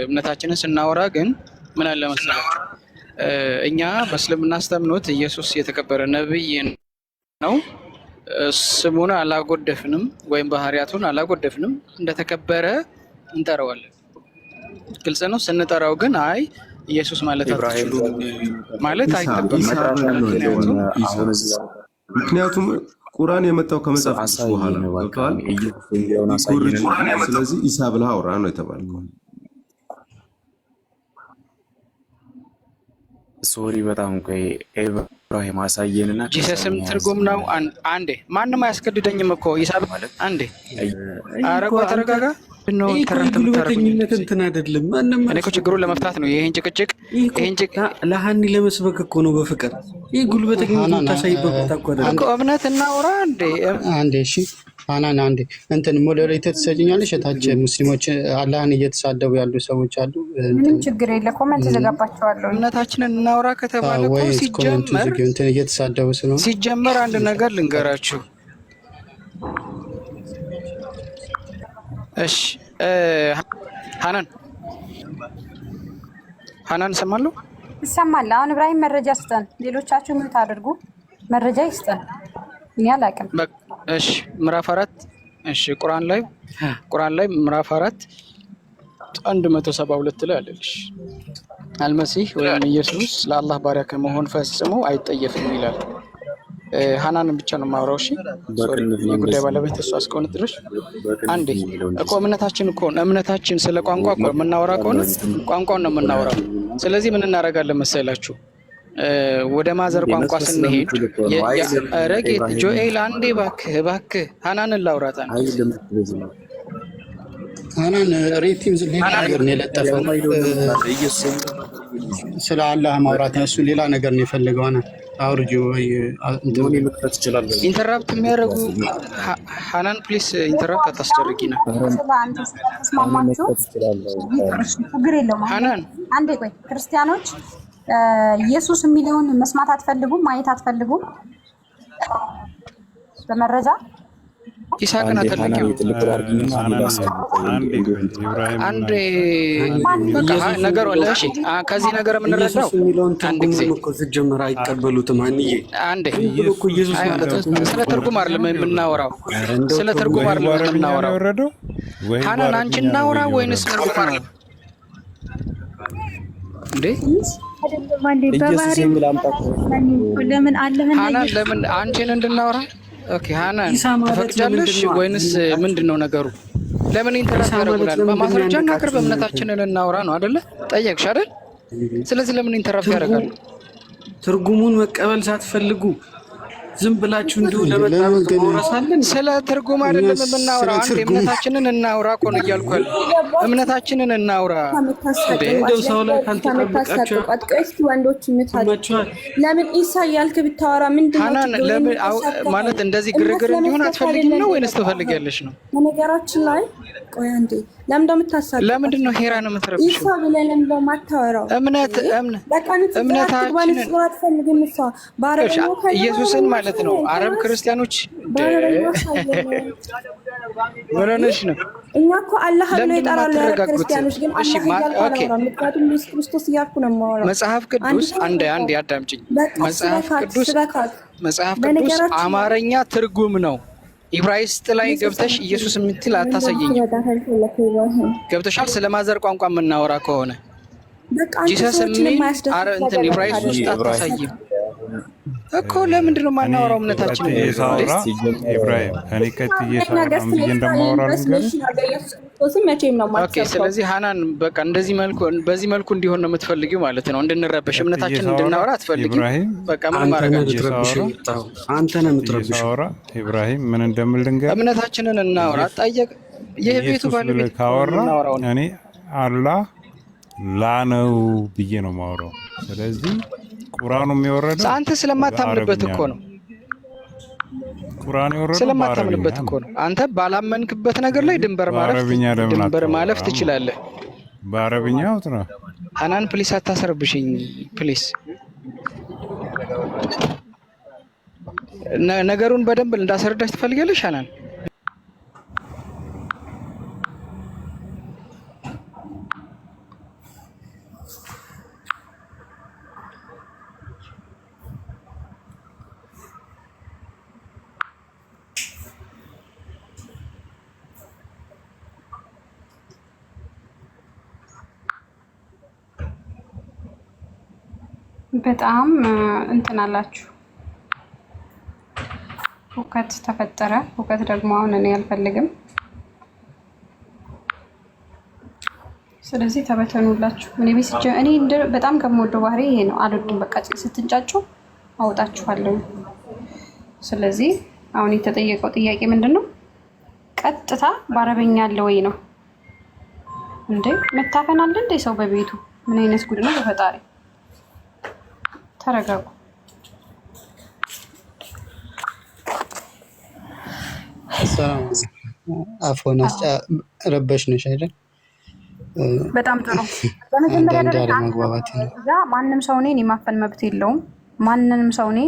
እምነታችንን ስናወራ ግን ምን አለ መሰላችሁ፣ እኛ በእስልምና አስተምኖት ኢየሱስ የተከበረ ነብይ ነው። ስሙን አላጎደፍንም ወይም ባህሪያቱን አላጎደፍንም። እንደተከበረ እንጠራዋለን። ግልጽ ነው። ስንጠራው ግን አይ ኢየሱስ ማለት አትችሉም ማለት አይጠበቅም። ምክንያቱም ቁርአን የመጣው ከመጽሐፍ ቅዱስ በኋላ ገብቷል። ስለዚህ ኢሳ ብለህ አውራ ነው የተባልከው። ሶሪ በጣም ቆይ ኢብራሂም አሳየንና ጂሰስም ትርጉም ነው። አንዴ ማንም አያስገድደኝም እኮ ኢሳ አንዴ አረጋ ተረጋጋ ነው ጉልበተኝነት እንትን አይደለም። እኔ እኮ ችግሩን ለመፍታት ነው። ይሄን ጭቅጭቅ ለሀኒ ለመስበክ እኮ ነው በፍቅር። ይሄ ጉልበተኝነት ታሳይበት እኮ እምነት እናውራ አንዴ እሺ ሀናን አንዴ እንትን ሞዴሬተር ትሰጪኛለሽ? እታች ሙስሊሞች አላህን እየተሳደቡ ያሉ ሰዎች አሉ። ምንም ችግር የለ። ኮሜንት ዘጋባቸዋለሁ። እምነታችንን እናውራ ከተባለ እኮ ሲጀመር እንትን እየተሳደቡ ስለሆነ ሲጀመር አንድ ነገር ልንገራችሁ። እሺ ሀናን ይሰማሉ? ይሰማል። አሁን ኢብራሂም መረጃ ስጠን። ሌሎቻችሁ ምን ታደርጉ? መረጃ ይስጠን። እኔ አላውቅም። እሺ ምዕራፍ 4 እሺ ቁርአን ላይ ምዕራፍ 4 172 ላይ አለልሽ አልመሲህ ወይም ኢየሱስ ለአላህ ባሪያ ከመሆን ፈጽሞ አይጠየፍም ይላል። ሀናንን ብቻ ነው የማወራው። እሺ የጉዳይ ባለቤት እሷ እስከሆነ ድረስ አንዴ እኮ እምነታችን ስለ ቋንቋ እኮ የምናወራ ከሆነ ቋንቋውን ነው የምናወራው። ስለዚህ ምን እናደርጋለን መሰላችሁ? ወደ ማዘር ቋንቋ ስንሄድ ረጌት ጆኤል አንዴ እባክህ ሀናንን ላውራታ ነው። ሀናን ሬቲም ሌላ ነገር ነው የለጠፈው። ስለ አላህ ማውራት እሱ ሌላ ነገር ነው የፈለገው። አውርጂ ወይ ምን መክፈት ይችላል? ኢንተራፕት የሚያደርጉ ሃናን ፕሊስ ኢንተራፕት አታስደርጊና። ችግር የለውም። ሃናን አንዴ ቆይ። ክርስቲያኖች ኢየሱስ የሚለውን መስማት አትፈልጉም? ማየት አትፈልጉም? በመረጃ ይስሐቅን አትፈልጊው? አንዴ በቃ ነገር ወለ እሺ፣ ከዚህ ነገር የምንረዳው አንድ ጊዜ እኮ ሲጀመር አይቀበሉትም። አንዴ ስለ ትርጉም አይደለም የምናወራው፣ ስለ ትርጉም አይደለም የምናወራው። ሃናን አንቺ እናውራ ወይንስ ትርጉም ነው እንዴ? ለምን አለህና ሃናን ለምን አንቺን እንድናወራ? ኦኬ ሃናን ትፈቅጃለሽ ወይንስ ምንድነው ነገሩ? ለምን ኢንተራክት ያደርጉናል? በማስረጃ እናቅርብ፣ እምነታችንን እናውራ ነው አይደለ? ጠየቅሽ አይደል? ስለዚህ ለምን ኢንተራክት ያደርጋሉ? ትርጉሙን መቀበል ሳትፈልጉ ዝም ብላችሁ እንዲሁ ለመጣመቅ ማውራሳለን። ስለ ትርጉም አይደለም የምናወራው። አንዴ እምነታችንን እናውራ እኮ ነው እያልኩ ያለው። እምነታችንን እናውራ። እንደው ሰው ላይ ካልተጠበቃችሁ እስኪ ወንዶች ይመታችኋል። ለምን ኢሳ እያልክ ብታወራ ምንድነው? ለምን ማለት እንደዚህ ግርግር እንዲሆን አትፈልጊም ነው ወይንስ ትፈልጊያለሽ ነው? በነገራችን ላይ ቆይ አንዴ፣ ለምን እንደምታሳደው ለምንድን ነው ሄራን የምትረብሽው? ኢሳ ብለህ ለምን እንደማታወራው? እምነታችንን ኢየሱስን ማለት ነው። አረብ ክርስቲያኖች ምን ሆነሽ ነው? እኛ እኮ አላህ ብሎ ይጠራሉ አረብ ክርስቲያኖች፣ ግን አላህ እያልኩ አላወራም። ምክንያቱም ኢየሱስ ክርስቶስ እያልኩ ነው የማወራው። መጽሐፍ ቅዱስ አንዴ አዳምጪኝ። መጽሐፍ ቅዱስ አማርኛ ትርጉም ነው። ኢብራይስጥ ላይ ገብተሽ ኢየሱስ የምትል አታሳየኝ። ገብተሻል? ስለማዘር ቋንቋ የምናወራ ከሆነ ጂሰስ የሚል እንትን ኢብራይስጥ ውስጥ አታሳይም እኮ። ለምንድን ነው የማናወራው እምነታችን? ኢብራሂም እኔ ቀጥዬ ሳራም ብዬ እንደማወራ ኦኬ። ስለዚህ ሃናን በቃ በዚህ መልኩ እንዲሆን ነው የምትፈልጊው ማለት ነው። እንድንረበሽ እምነታችን እንድናወራ አትፈልጊም። በቃ ምን ማረጋችሁ? አንተ ነህ የምትረብሽው። ኢብራሂም ምን እንደምል ልንገር፣ እምነታችንን እናወራ። ጠየቅ የቤቱ ባለቤት ካወራ እኔ አላህ ላነው ብዬ ነው የማወራው። ስለዚህ ቁርአኑ የሚወረደው አንተ ስለማታምንበት እኮ ነው። ቁርአኑ የወረደው ስለማታምንበት እኮ ነው። አንተ ባላመንክበት ነገር ላይ ድንበር ማለፍ ትችላለህ። በአረብኛ አውጥራ። ሃናን ፕሊስ አታሰርብሽኝ ፕሊስ። ነገሩን በደንብ እንዳስረዳሽ ትፈልጊያለሽ ሃናን? በጣም እንትን አላችሁ። ሁከት ተፈጠረ። ሁከት ደግሞ አሁን እኔ አልፈልግም። ስለዚህ ተበተኑላችሁ። እኔ በጣም ከምወደው ባህሪ ይሄ ነው። አልወድም። በቃ ስትንጫጩ አውጣችኋለሁ። ስለዚህ አሁን የተጠየቀው ጥያቄ ምንድን ነው? ቀጥታ በአረበኛ አለ ወይ ነው እንዴ? መታፈን አለ እንዴ ሰው በቤቱ? ምን አይነት ጉድ ነው በፈጣሪ። ተረጋጉ። አፎን ረበሽ ነሽ አይደል? በጣም ጥሩ። በመጀመሪያ ደረጃ ማንም ሰው እኔን የማፈን መብት የለውም። ማንንም ሰው እኔ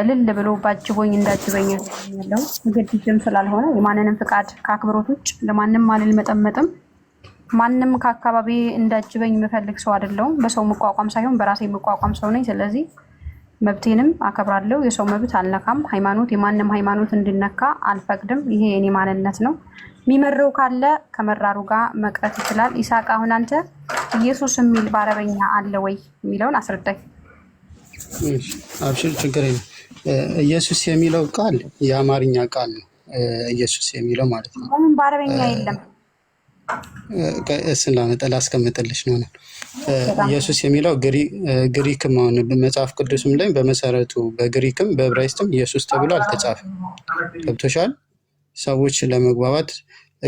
ልል ብሎ ባጅቦኝ እንዳጅበኝ ያለው ግድጅም ስላልሆነ የማንንም ፍቃድ ከአክብሮት ውጭ ለማንም አልመጠመጥም። ማንም ከአካባቢ እንዳጅበኝ የምፈልግ ሰው አይደለሁም። በሰው መቋቋም ሳይሆን በራሴ መቋቋም ሰው ነኝ። ስለዚህ መብቴንም አከብራለሁ። የሰው መብት አልነካም። ሃይማኖት የማንም ሃይማኖት እንዲነካ አልፈቅድም። ይሄ የኔ ማንነት ነው። የሚመረው ካለ ከመራሩ ጋር መቅረት ይችላል። ይስሐቅ አሁን አንተ ኢየሱስ የሚል በአረበኛ አለ ወይ የሚለውን አስረዳኝ። አብሽር፣ ችግር የለም። ኢየሱስ የሚለው ቃል የአማርኛ ቃል ነው። ኢየሱስ የሚለው ማለት ነው። ለምን በአረበኛ የለም? እሱን ላስቀምጥልሽ ነው። ኢየሱስ የሚለው ግሪክም አሁን መጽሐፍ ቅዱስም ላይ በመሰረቱ በግሪክም በዕብራይስጥም ኢየሱስ ተብሎ አልተጻፈም። ገብቶሻል? ሰዎች ለመግባባት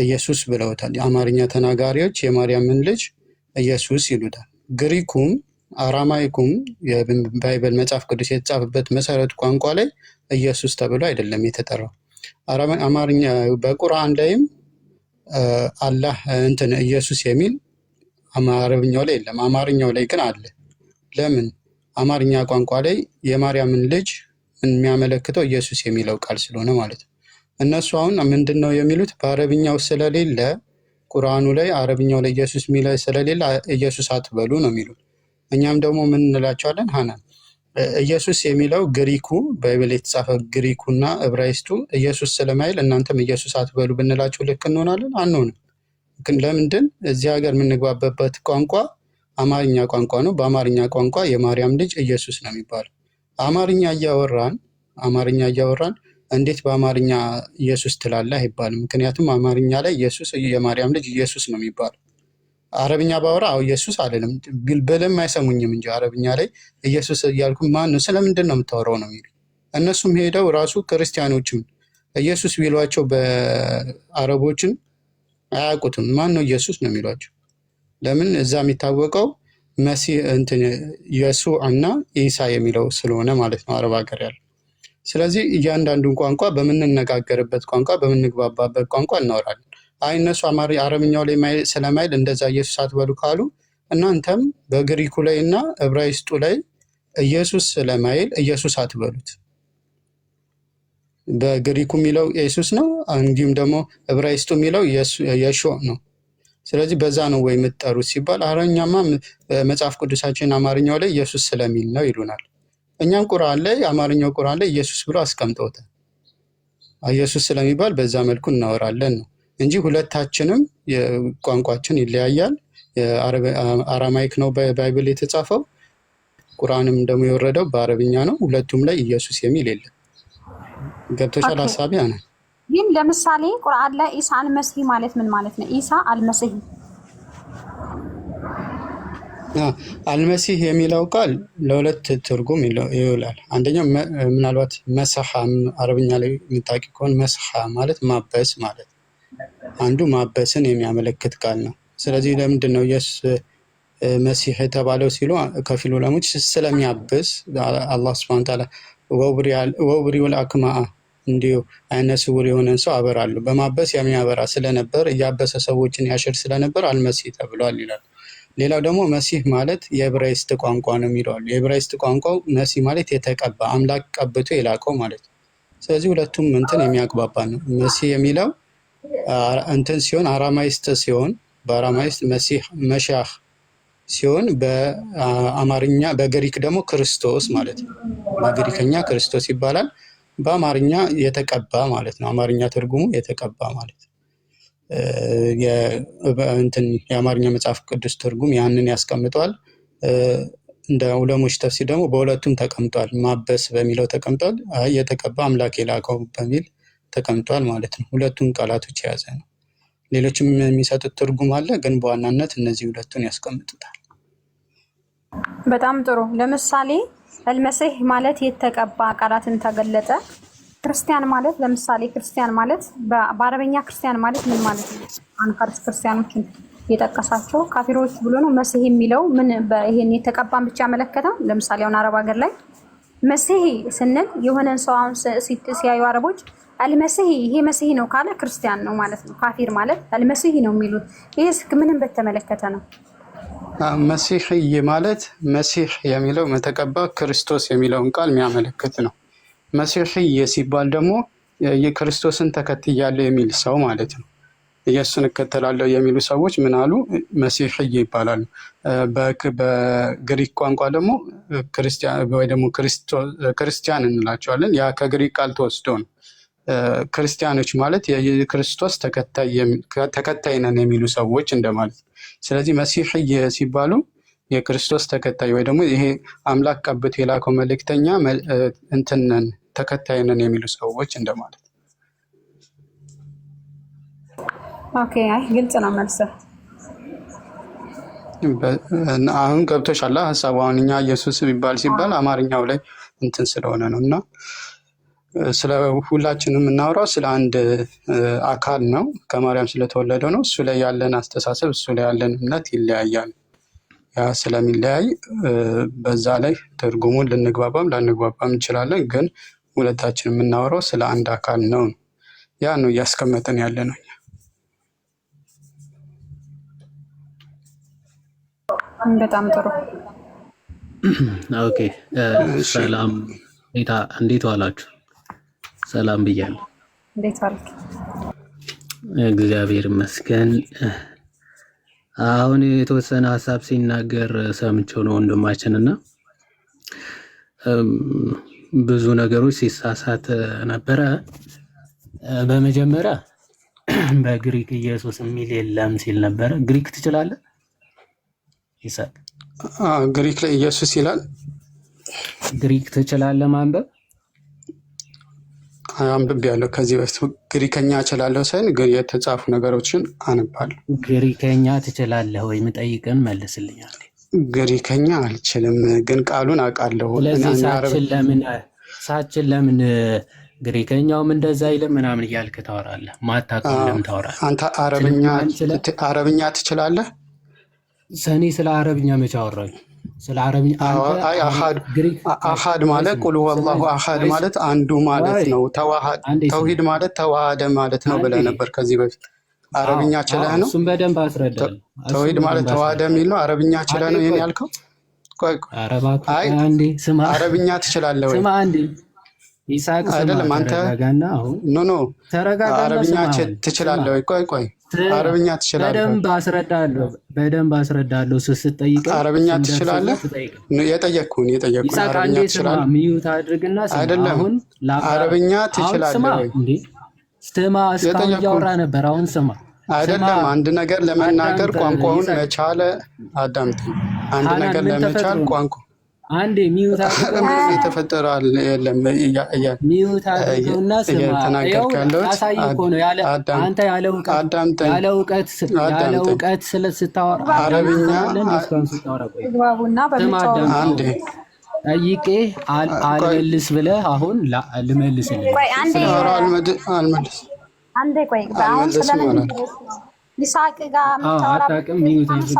ኢየሱስ ብለውታል። የአማርኛ ተናጋሪዎች የማርያምን ልጅ ኢየሱስ ይሉታል። ግሪኩም አራማይኩም የባይብል መጽሐፍ ቅዱስ የተጻፈበት መሰረቱ ቋንቋ ላይ ኢየሱስ ተብሎ አይደለም የተጠራው። አማርኛ በቁርአን ላይም አላህ እንትን ኢየሱስ የሚል አረብኛው ላይ የለም። አማርኛው ላይ ግን አለ። ለምን? አማርኛ ቋንቋ ላይ የማርያምን ልጅ የሚያመለክተው ኢየሱስ የሚለው ቃል ስለሆነ ማለት ነው። እነሱ አሁን ምንድነው የሚሉት? በአረብኛው ስለሌለ ቁርአኑ ላይ አረብኛው ላይ ኢየሱስ የሚለው ስለሌለ ኢየሱስ አትበሉ ነው የሚሉት። እኛም ደግሞ ምን እንላቸዋለን? ሃናን ኢየሱስ የሚለው ግሪኩ ባይብል የተጻፈ ግሪኩና ዕብራይስጡ ኢየሱስ ስለማይል እናንተም ኢየሱስ አትበሉ ብንላቸው ልክ እንሆናለን? አንሆንም። ለምንድን? እዚህ ሀገር የምንግባበበት ቋንቋ አማርኛ ቋንቋ ነው። በአማርኛ ቋንቋ የማርያም ልጅ ኢየሱስ ነው የሚባለው። አማርኛ እያወራን እንዴት በአማርኛ ኢየሱስ ትላለህ አይባልም። ምክንያቱም አማርኛ ላይ ኢየሱስ የማርያም ልጅ ኢየሱስ ነው የሚባለው። አረብኛ ባወራ ኢየሱስ አልልም ብልም አይሰሙኝም እንጂ አረብኛ ላይ ኢየሱስ እያልኩ ማን ነው ስለምንድን ነው የምታወራው ነው የሚሉኝ። እነሱም ሄደው ራሱ ክርስቲያኖችም ኢየሱስ ቢሏቸው በአረቦችን አያውቁትም። ማን ነው ኢየሱስ ነው የሚሏቸው። ለምን? እዛ የሚታወቀው መሲህ እንትን ኢየሱዕ እና ኢሳ የሚለው ስለሆነ ማለት ነው አረብ ሀገር ያለው። ስለዚህ እያንዳንዱን ቋንቋ በምንነጋገርበት ቋንቋ በምንግባባበት ቋንቋ እናወራለን። እነሱ አረብኛው ላይ ስለማይል እንደዛ ኢየሱስ አትበሉ ካሉ እናንተም በግሪኩ ላይ እና ዕብራይስጡ ላይ ኢየሱስ ስለማይል ኢየሱስ አትበሉት። በግሪኩ የሚለው ኢየሱስ ነው፣ እንዲሁም ደግሞ ዕብራይስጡ የሚለው የሾዕ ነው። ስለዚህ በዛ ነው ወይ የምትጠሩት ሲባል አረኛማ መጽሐፍ ቅዱሳችን አማርኛው ላይ ኢየሱስ ስለሚል ነው ይሉናል። እኛም ቁርአን ላይ አማርኛው ቁርአን ላይ ኢየሱስ ብሎ አስቀምጠውታል። ኢየሱስ ስለሚባል በዛ መልኩ እናወራለን ነው እንጂ ሁለታችንም የቋንቋችን ይለያያል። አራማይክ ነው ባይብል የተጻፈው፣ ቁርአንም ደግሞ የወረደው በአረብኛ ነው። ሁለቱም ላይ ኢየሱስ የሚል የለም። ገብቶሻል ሀሳቢ? ነው ግን ለምሳሌ ቁርአን ላይ ኢሳ አልመሲህ ማለት ምን ማለት ነው? ኢሳ አልመሲህ አልመሲህ የሚለው ቃል ለሁለት ትርጉም ይውላል። አንደኛው ምናልባት መሰሐ አረብኛ ላይ የምታውቂ ከሆነ መሰሐ ማለት ማበስ ማለት አንዱ ማበስን የሚያመለክት ቃል ነው። ስለዚህ ለምንድን ነው ኢየሱስ መሲህ የተባለው ሲሉ ከፊል ዑለሞች ስለሚያብስ አላህ ሱብሓነሁ ወተዓላ ወብሪኡል አክማአ እንዲሁ አይነ ስውር የሆነን ሰው አበራለሁ በማበስ የሚያበራ ስለነበር እያበሰ ሰዎችን ያሽር ስለነበር አልመሲህ ተብሏል ይላል። ሌላው ደግሞ መሲህ ማለት የዕብራይስጥ ቋንቋ ነው የሚለዋል። የዕብራይስጥ ቋንቋው መሲህ ማለት የተቀባ አምላክ ቀብቶ የላከው ማለት ነው። ስለዚህ ሁለቱም እንትን የሚያግባባ ነው። መሲህ የሚለው እንትን ሲሆን አራማይስጥ ሲሆን በአራማይስጥ መሲህ መሻህ ሲሆን በአማርኛ በግሪክ ደግሞ ክርስቶስ ማለት ነው። በግሪከኛ ክርስቶስ ይባላል። በአማርኛ የተቀባ ማለት ነው። አማርኛ ትርጉሙ የተቀባ ማለት ነው። የአማርኛ መጽሐፍ ቅዱስ ትርጉም ያንን ያስቀምጠዋል። እንደ ዑለሞች ተፍሲር ደግሞ በሁለቱም ተቀምጧል። ማበስ በሚለው ተቀምጧል። የተቀባ አምላክ የላከው በሚል ተቀምጧል ማለት ነው። ሁለቱም ቃላቶች የያዘ ነው። ሌሎችም የሚሰጡት ትርጉም አለ፣ ግን በዋናነት እነዚህ ሁለቱን ያስቀምጡታል። በጣም ጥሩ። ለምሳሌ አልመሲህ ማለት የተቀባ ቃላትን ተገለጠ። ክርስቲያን ማለት ለምሳሌ ክርስቲያን ማለት በአረበኛ ክርስቲያን ማለት ምን ማለት ነው? አንካርስ ክርስቲያኖችን የጠቀሳቸው ካፊሮች ብሎ ነው። መሲህ የሚለው ምን ይሄን የተቀባን ብቻ ያመለከታል? ለምሳሌ አሁን አረብ ሀገር ላይ መሲህ ስንል የሆነን ሰው አሁን ሲያዩ አረቦች አልመሲህ ይሄ መሲህ ነው ካለ ክርስቲያን ነው ማለት ነው። ካፊር ማለት አልመሲህ ነው የሚሉት። ይሄስ ምንም በተመለከተ ነው? መሲህ ማለት መሲህ የሚለው መተቀባ ክርስቶስ የሚለውን ቃል የሚያመለክት ነው። መሲህ ሲባል ደግሞ የክርስቶስን ተከትያለሁ የሚል ሰው ማለት ነው። ኢየሱስን እከተላለሁ የሚሉ ሰዎች ምን አሉ? መሲህ ይባላሉ። በግሪክ ቋንቋ ደግሞ ክርስቲያን ወይ ደግሞ ክርስቲያን እንላቸዋለን። ያ ከግሪክ ቃል ተወስዶ ነው። ክርስቲያኖች ማለት የክርስቶስ ተከታይ ነን የሚሉ ሰዎች እንደማለት ነው። ስለዚህ መሲህ ሲባሉ የክርስቶስ ተከታይ ወይ ደግሞ ይሄ አምላክ ቀብቶ የላከው መልእክተኛ እንትነን ተከታይ ነን የሚሉ ሰዎች እንደማለት ነው። ኦኬ፣ አይ ግልጽ ነው መልስ። አሁን ገብቶሻል ሀሳቡ። አሁን እኛ ኢየሱስ ሲባል አማርኛው ላይ እንትን ስለሆነ ነው እና ስለ ሁላችንም የምናወራው ስለ አንድ አካል ነው። ከማርያም ስለተወለደው ነው። እሱ ላይ ያለን አስተሳሰብ፣ እሱ ላይ ያለን እምነት ይለያያል። ያ ስለሚለያይ በዛ ላይ ትርጉሙን ልንግባባም ላንግባባም እንችላለን። ግን ሁለታችን የምናወራው ስለ አንድ አካል ነው። ያ ነው እያስቀመጥን ያለ ነው። በጣም ጥሩ። ኦኬ ሰላም፣ እንዴት ዋላችሁ? ሰላም ብያለሁ። እንዴት ዋልክ? እግዚአብሔር ይመስገን። አሁን የተወሰነ ሀሳብ ሲናገር ሰምቼው ነው ወንድማችንና ብዙ ነገሮች ሲሳሳት ነበረ። በመጀመሪያ በግሪክ ኢየሱስ የሚል የለም ሲል ነበረ። ግሪክ ትችላለህ? ይሳቅ ግሪክ ላይ ኢየሱስ ይላል። ግሪክ ትችላለህ ማንበብ? አንብቤ ያለው ከዚህ በፊት ግሪከኛ እችላለሁ ሳይሆን ግን የተጻፉ ነገሮችን አነባለሁ። ግሪከኛ ትችላለህ ወይ? ምጠይቅን መልስልኛል። ግሪከኛ አልችልም ግን ቃሉን አውቃለሁ። ስለዚህ ሳችን ለምን ግሪከኛውም እንደዛ ይልም ምናምን እያልክ ታወራለህ? ማታውቀው ለምን ታወራለህ? አንተ አረብኛ ትችላለህ? ሰኔ ስለ አረብኛ መቼ አወራኝ? ስለ አረብኛ አሃድ ማለት ቁል ወላሁ አሃድ ማለት አንዱ ማለት ነው። ተውሂድ ማለት ተዋሃደ ማለት ነው ብለህ ነበር ከዚህ በፊት። አረብኛ ችለህ ነው? እሱም በደንብ አስረዳል። ተውሂድ ማለት ተዋሃደ የሚል ነው። አረብኛ ችለህ ነው ይሄን ያልከው? ቆይ አረብኛ ትችላለህ ወይ? ስማ አንዴ ይሳቅ አይደለም አንተ ኖ አረብኛ ትችላለህ ወይ? ቆይ አረብኛ ትችላለህ? በደንብ አስረዳለሁ። ስትጠይቀኝ አረብኛ ትችላለህ? የጠየቅኩህን አረብኛ ትችላለህ? ሚዩት አድርግና አይደለም አረብኛ ትችላለህ ወይ? ስማ እስካሁን እያወራ ነበር። አሁን ስማ አይደለም አንድ ነገር ለመናገር ቋንቋውን መቻል አዳምጥ። አንድ ነገር ለመቻል ቋንቋ አንዴ ሚዩት አድርገውና የተፈጠረ የለም ሚዩት አድርገውና ስማ ተናገርክ ያለው አንተ ያለ እውቀት ስታወራ አረብኛ ግባቡና በመጫወት አንዴ ጠይቄ አልመልስ ብለህ አሁን ልመልስልህ። ቆይ አንዴ አልመልስ አንዴ ቆይ አሁን ስለምን ይሳቅ ጋር የምታወራው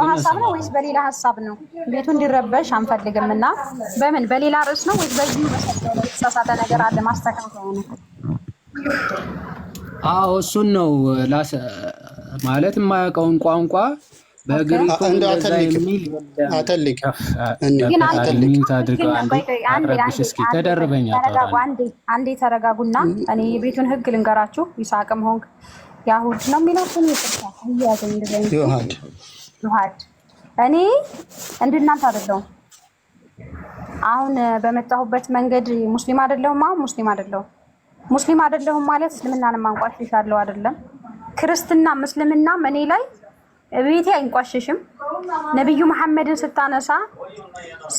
ሀሳብ ነው ወይስ በሌላ ሀሳብ ነው? ቤቱ እንዲረበሽ አንፈልግም እና በምን በሌላ ርዕስ ነው ወይስ በዚህ መሰለኝ የተሳሳተ ነገር አለ ማስተካከያ ነው? አዎ እሱን ነው ማለት የማያውቀውን ቋንቋ በግሪክ እንደዛ የሚል አተልክ አንዴ ተረጋጉና እኔ የቤቱን ህግ ልንገራችሁ። ይሳቅም ሆንክ ያሁድ ነው የሚለው ስም ይዋሃድ እኔ እንድናንተ አይደለሁም። አሁን በመጣሁበት መንገድ ሙስሊም አይደለሁም። አሁን ሙስሊም አይደለሁም ማለት እስልምናን ማንቋሽሻለሁ አይደለም። ክርስትና ምስልምና እኔ ላይ ቤቴ አይንቋሽሽም። ነብዩ መሐመድን ስታነሳ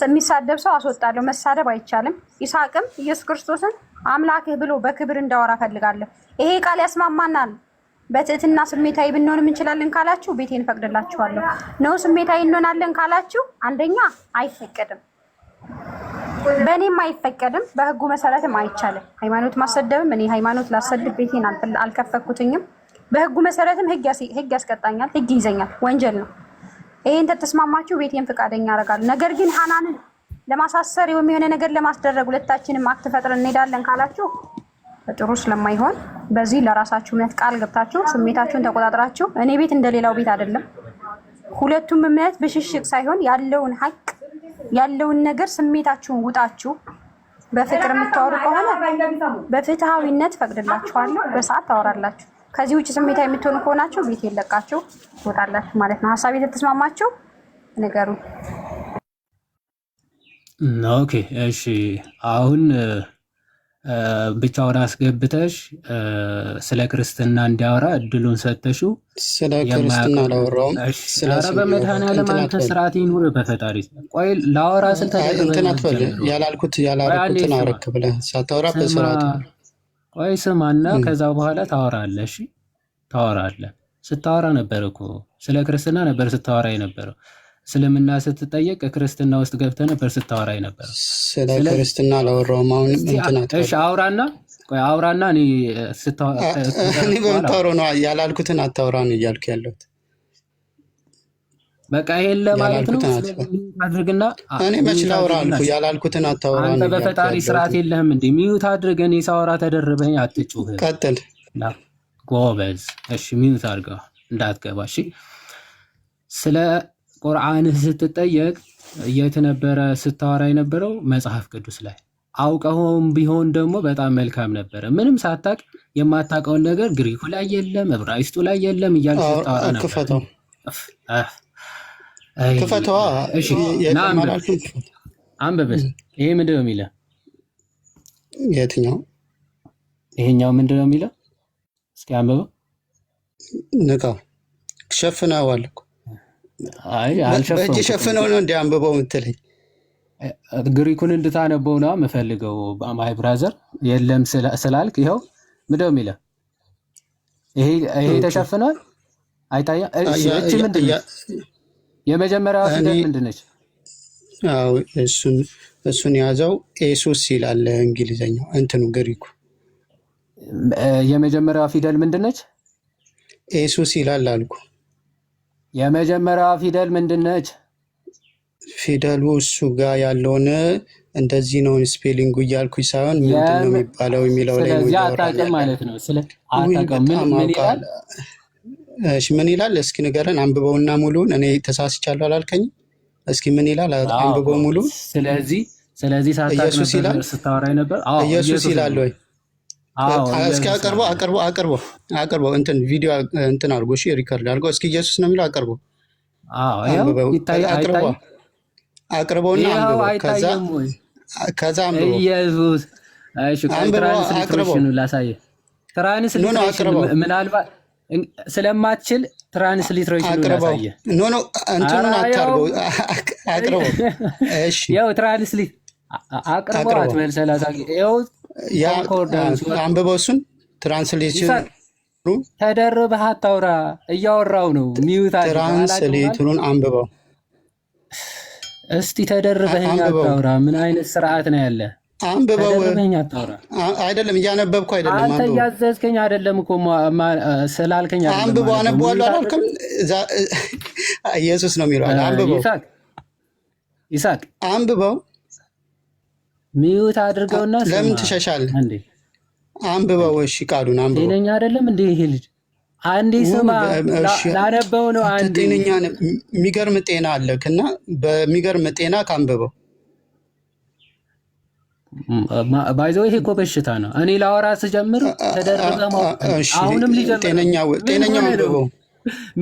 የሚሳደብ ሰው አስወጣለሁ። መሳደብ አይቻልም። ይሳቅም ኢየሱስ ክርስቶስን አምላክህ ብሎ በክብር እንዳወራ ፈልጋለሁ። ይሄ ቃል ያስማማናል። በትህትና ስሜታዊ ብንሆንም እንችላለን ካላችሁ ቤቴን ፈቅድላችኋለሁ። ነው ስሜታዊ እንሆናለን ካላችሁ አንደኛ አይፈቀድም፣ በእኔም አይፈቀድም፣ በህጉ መሰረትም አይቻልም። ሃይማኖት ማሰደብም እኔ ሃይማኖት ላሰድብ ቤቴን አልከፈኩትኝም። በህጉ መሰረትም ህግ ያስቀጣኛል፣ ህግ ይዘኛል፣ ወንጀል ነው። ይሄን ተተስማማችሁ ቤቴን ፈቃደኛ አደርጋለሁ። ነገር ግን ሐናንን ለማሳሰር የሆነ ነገር ለማስደረግ ሁለታችንም አክት ፈጥረን እንሄዳለን ካላችሁ ጥሩ ስለማይሆን በዚህ ለራሳችሁ እምነት ቃል ገብታችሁ ስሜታችሁን ተቆጣጥራችሁ እኔ ቤት እንደሌላው ቤት አይደለም። ሁለቱም እምነት ብሽሽቅ ሳይሆን ያለውን ሀቅ ያለውን ነገር ስሜታችሁን ውጣችሁ በፍቅር የምታወሩ ከሆነ በፍትሃዊነት ፈቅድላችኋለሁ። በሰዓት ታወራላችሁ። ከዚህ ውጭ ስሜታዊ የምትሆኑ ከሆናችሁ ቤት የለቃችሁ ትወጣላችሁ ማለት ነው። ሀሳብ የተስማማችሁ ነገሩ ኦኬ። እሺ አሁን ብቻውን አስገብተሽ ስለ ክርስትና እንዲያወራ እድሉን ሰጠሽው። ስለ ክርስትና አላወራውም። በመድኃኒዓለም አንተ ስርዓት ይኑር በፈጣሪ። ቆይ ላወራ እንትን አትበል። ያላልኩትን አረክ ብለህ ሳታወራ በስርዓት ቆይ ስማና ከዛ በኋላ ታወራለህ። እሺ ታወራለህ። ስታወራ ነበር እኮ ስለ ክርስትና ነበር ስታወራ የነበረው። እስልምና ስትጠየቅ ክርስትና ውስጥ ገብተህ ነበር ስታወራ ነበር። ስለ ክርስትና አላወራሁም። አሁን እሺ አውራና እኔ በምታወራው ነው ያላልኩትን አታውራ ነው እያልኩ ያለሁት። በቃ ይሄን ለማለት ነው። አድርግና እኔ መች ላውራ አልኩ? ያላልኩትን አታውራ። አንተ በፈጣሪ ስርዓት የለህም እንዴ? ሚዩት አድርግ። እኔ ሳወራ ተደርበኝ አትጩህ። ቀጥል። ጎበዝ። እሺ ሚዩት አድርገው እንዳትገባ። እሺ ስለ ቁርአንህ ስትጠየቅ የት ነበረ ስታወራ የነበረው? መጽሐፍ ቅዱስ ላይ። አውቀውም ቢሆን ደግሞ በጣም መልካም ነበረ። ምንም ሳታቅ የማታውቀውን ነገር ግሪኩ ላይ የለም ዕብራይስጡ ላይ የለም እያልክ ስታወራ ነበር። ክፈተው ክፈተዋ። አንብበስ። ይሄ ምንድን ነው የሚለው? የትኛው? ይሄኛው ምንድን ነው የሚለው? እስኪ አንብበው። ንቃው። ሸፍነዋል እኮ። አይ አልሸፈነውም። በእጅ ሸፍነው ነው እንደ አንብበው የምትለኝ? ግሪኩን እንድታነበው ነው የምፈልገው። ማይ ብራዘር የለም ስላልክ ይኸው ምንድን ነው የሚለው? ይሄ ተሸፍኗል። አይታያ። እቺ ምንድን ነው? የመጀመሪያዋ ፊደል ምንድን ነች? አዎ እሱን ያዘው። ኤሱስ ይላል እንግሊዘኛው፣ እንትኑ ግሪኩ። የመጀመሪያዋ ፊደል ምንድን ነች? ኤሱስ ይላል አልኩ። የመጀመሪያዋ ፊደል ምንድን ነች? ፊደሉ እሱ ጋር ያለውን እንደዚህ ነው ስፔሊንጉ እያልኩኝ ሳይሆን ምንድን ነው የሚባለው የሚለው ላይ ነው። ስለዚህ አታውቅም ማለት ነው። አታውቅም። ምን ይላል? እሺ ምን ይላል? እስኪ ንገረን፣ አንብበውና ሙሉን። እኔ ተሳስቻለሁ አላልከኝም? እስኪ ምን ይላል? አንብበው ሙሉ። ስለዚህ ሳታውቅ ስታወራ ነበር። ኢየሱስ ይላል ወይ? እስኪ አቅርበው እንትን ቪዲዮ እንትን አድርጎ እሺ፣ ሪከርድ አድርጎ እስኪ ኢየሱስ ነው የሚለው አቅርበው። አቅርበውና አንብበው። ከዛ አንብበው ኢየሱስ። እሺ ትራንስሌሽኑ ላሳየህ። ትራንስሌሽኑ ምናልባት ስለማትችል ትራንስሌሽኑ ላሳየህ። ኖ እንትኑን አታርገው። አቅርበው። እሺ ያው ትራንስሌት አቅርበው አትመልሰህ ላሳየህ። ያው አንብበው እሱን ትራንስሌሽን። ተደርበህ አታውራ። እያወራው ነው። ሚዩት አድርገህ ትራንስሌቱን አንብበው እስቲ። ተደርበህ አታውራ። ምን አይነት ስርዓት ነው ያለ? አንብበው። ተደርበህ አታውራ። አይደለም እያነበብኩ አይደለም። አንተ እያዘዝከኝ አይደለም እኮ ስላልከኝ አይደለም። አንብበው። አነበዋለሁ አላልክም? ኢየሱስ ነው የሚለው። አንብበው ይሳቅ። አንብበው። ሚዩት አድርገውና ለምን ትሸሻለህ እንዴ? አንብበው። እሺ ቃሉን አንብበው። ጤነኛ አይደለም እንዴ ይሄ ልጅ? አንዴ ስማ፣ ላነበው ነው። አንዴ ጤነኛ የሚገርም ጤና አለክ እና በሚገርም ጤና ካንብበው። ባይዘው ይሄ እኮ በሽታ ነው። እኔ ላወራ ስጀምር ተደርበህ አሁንም ጤነኛው አንብበው።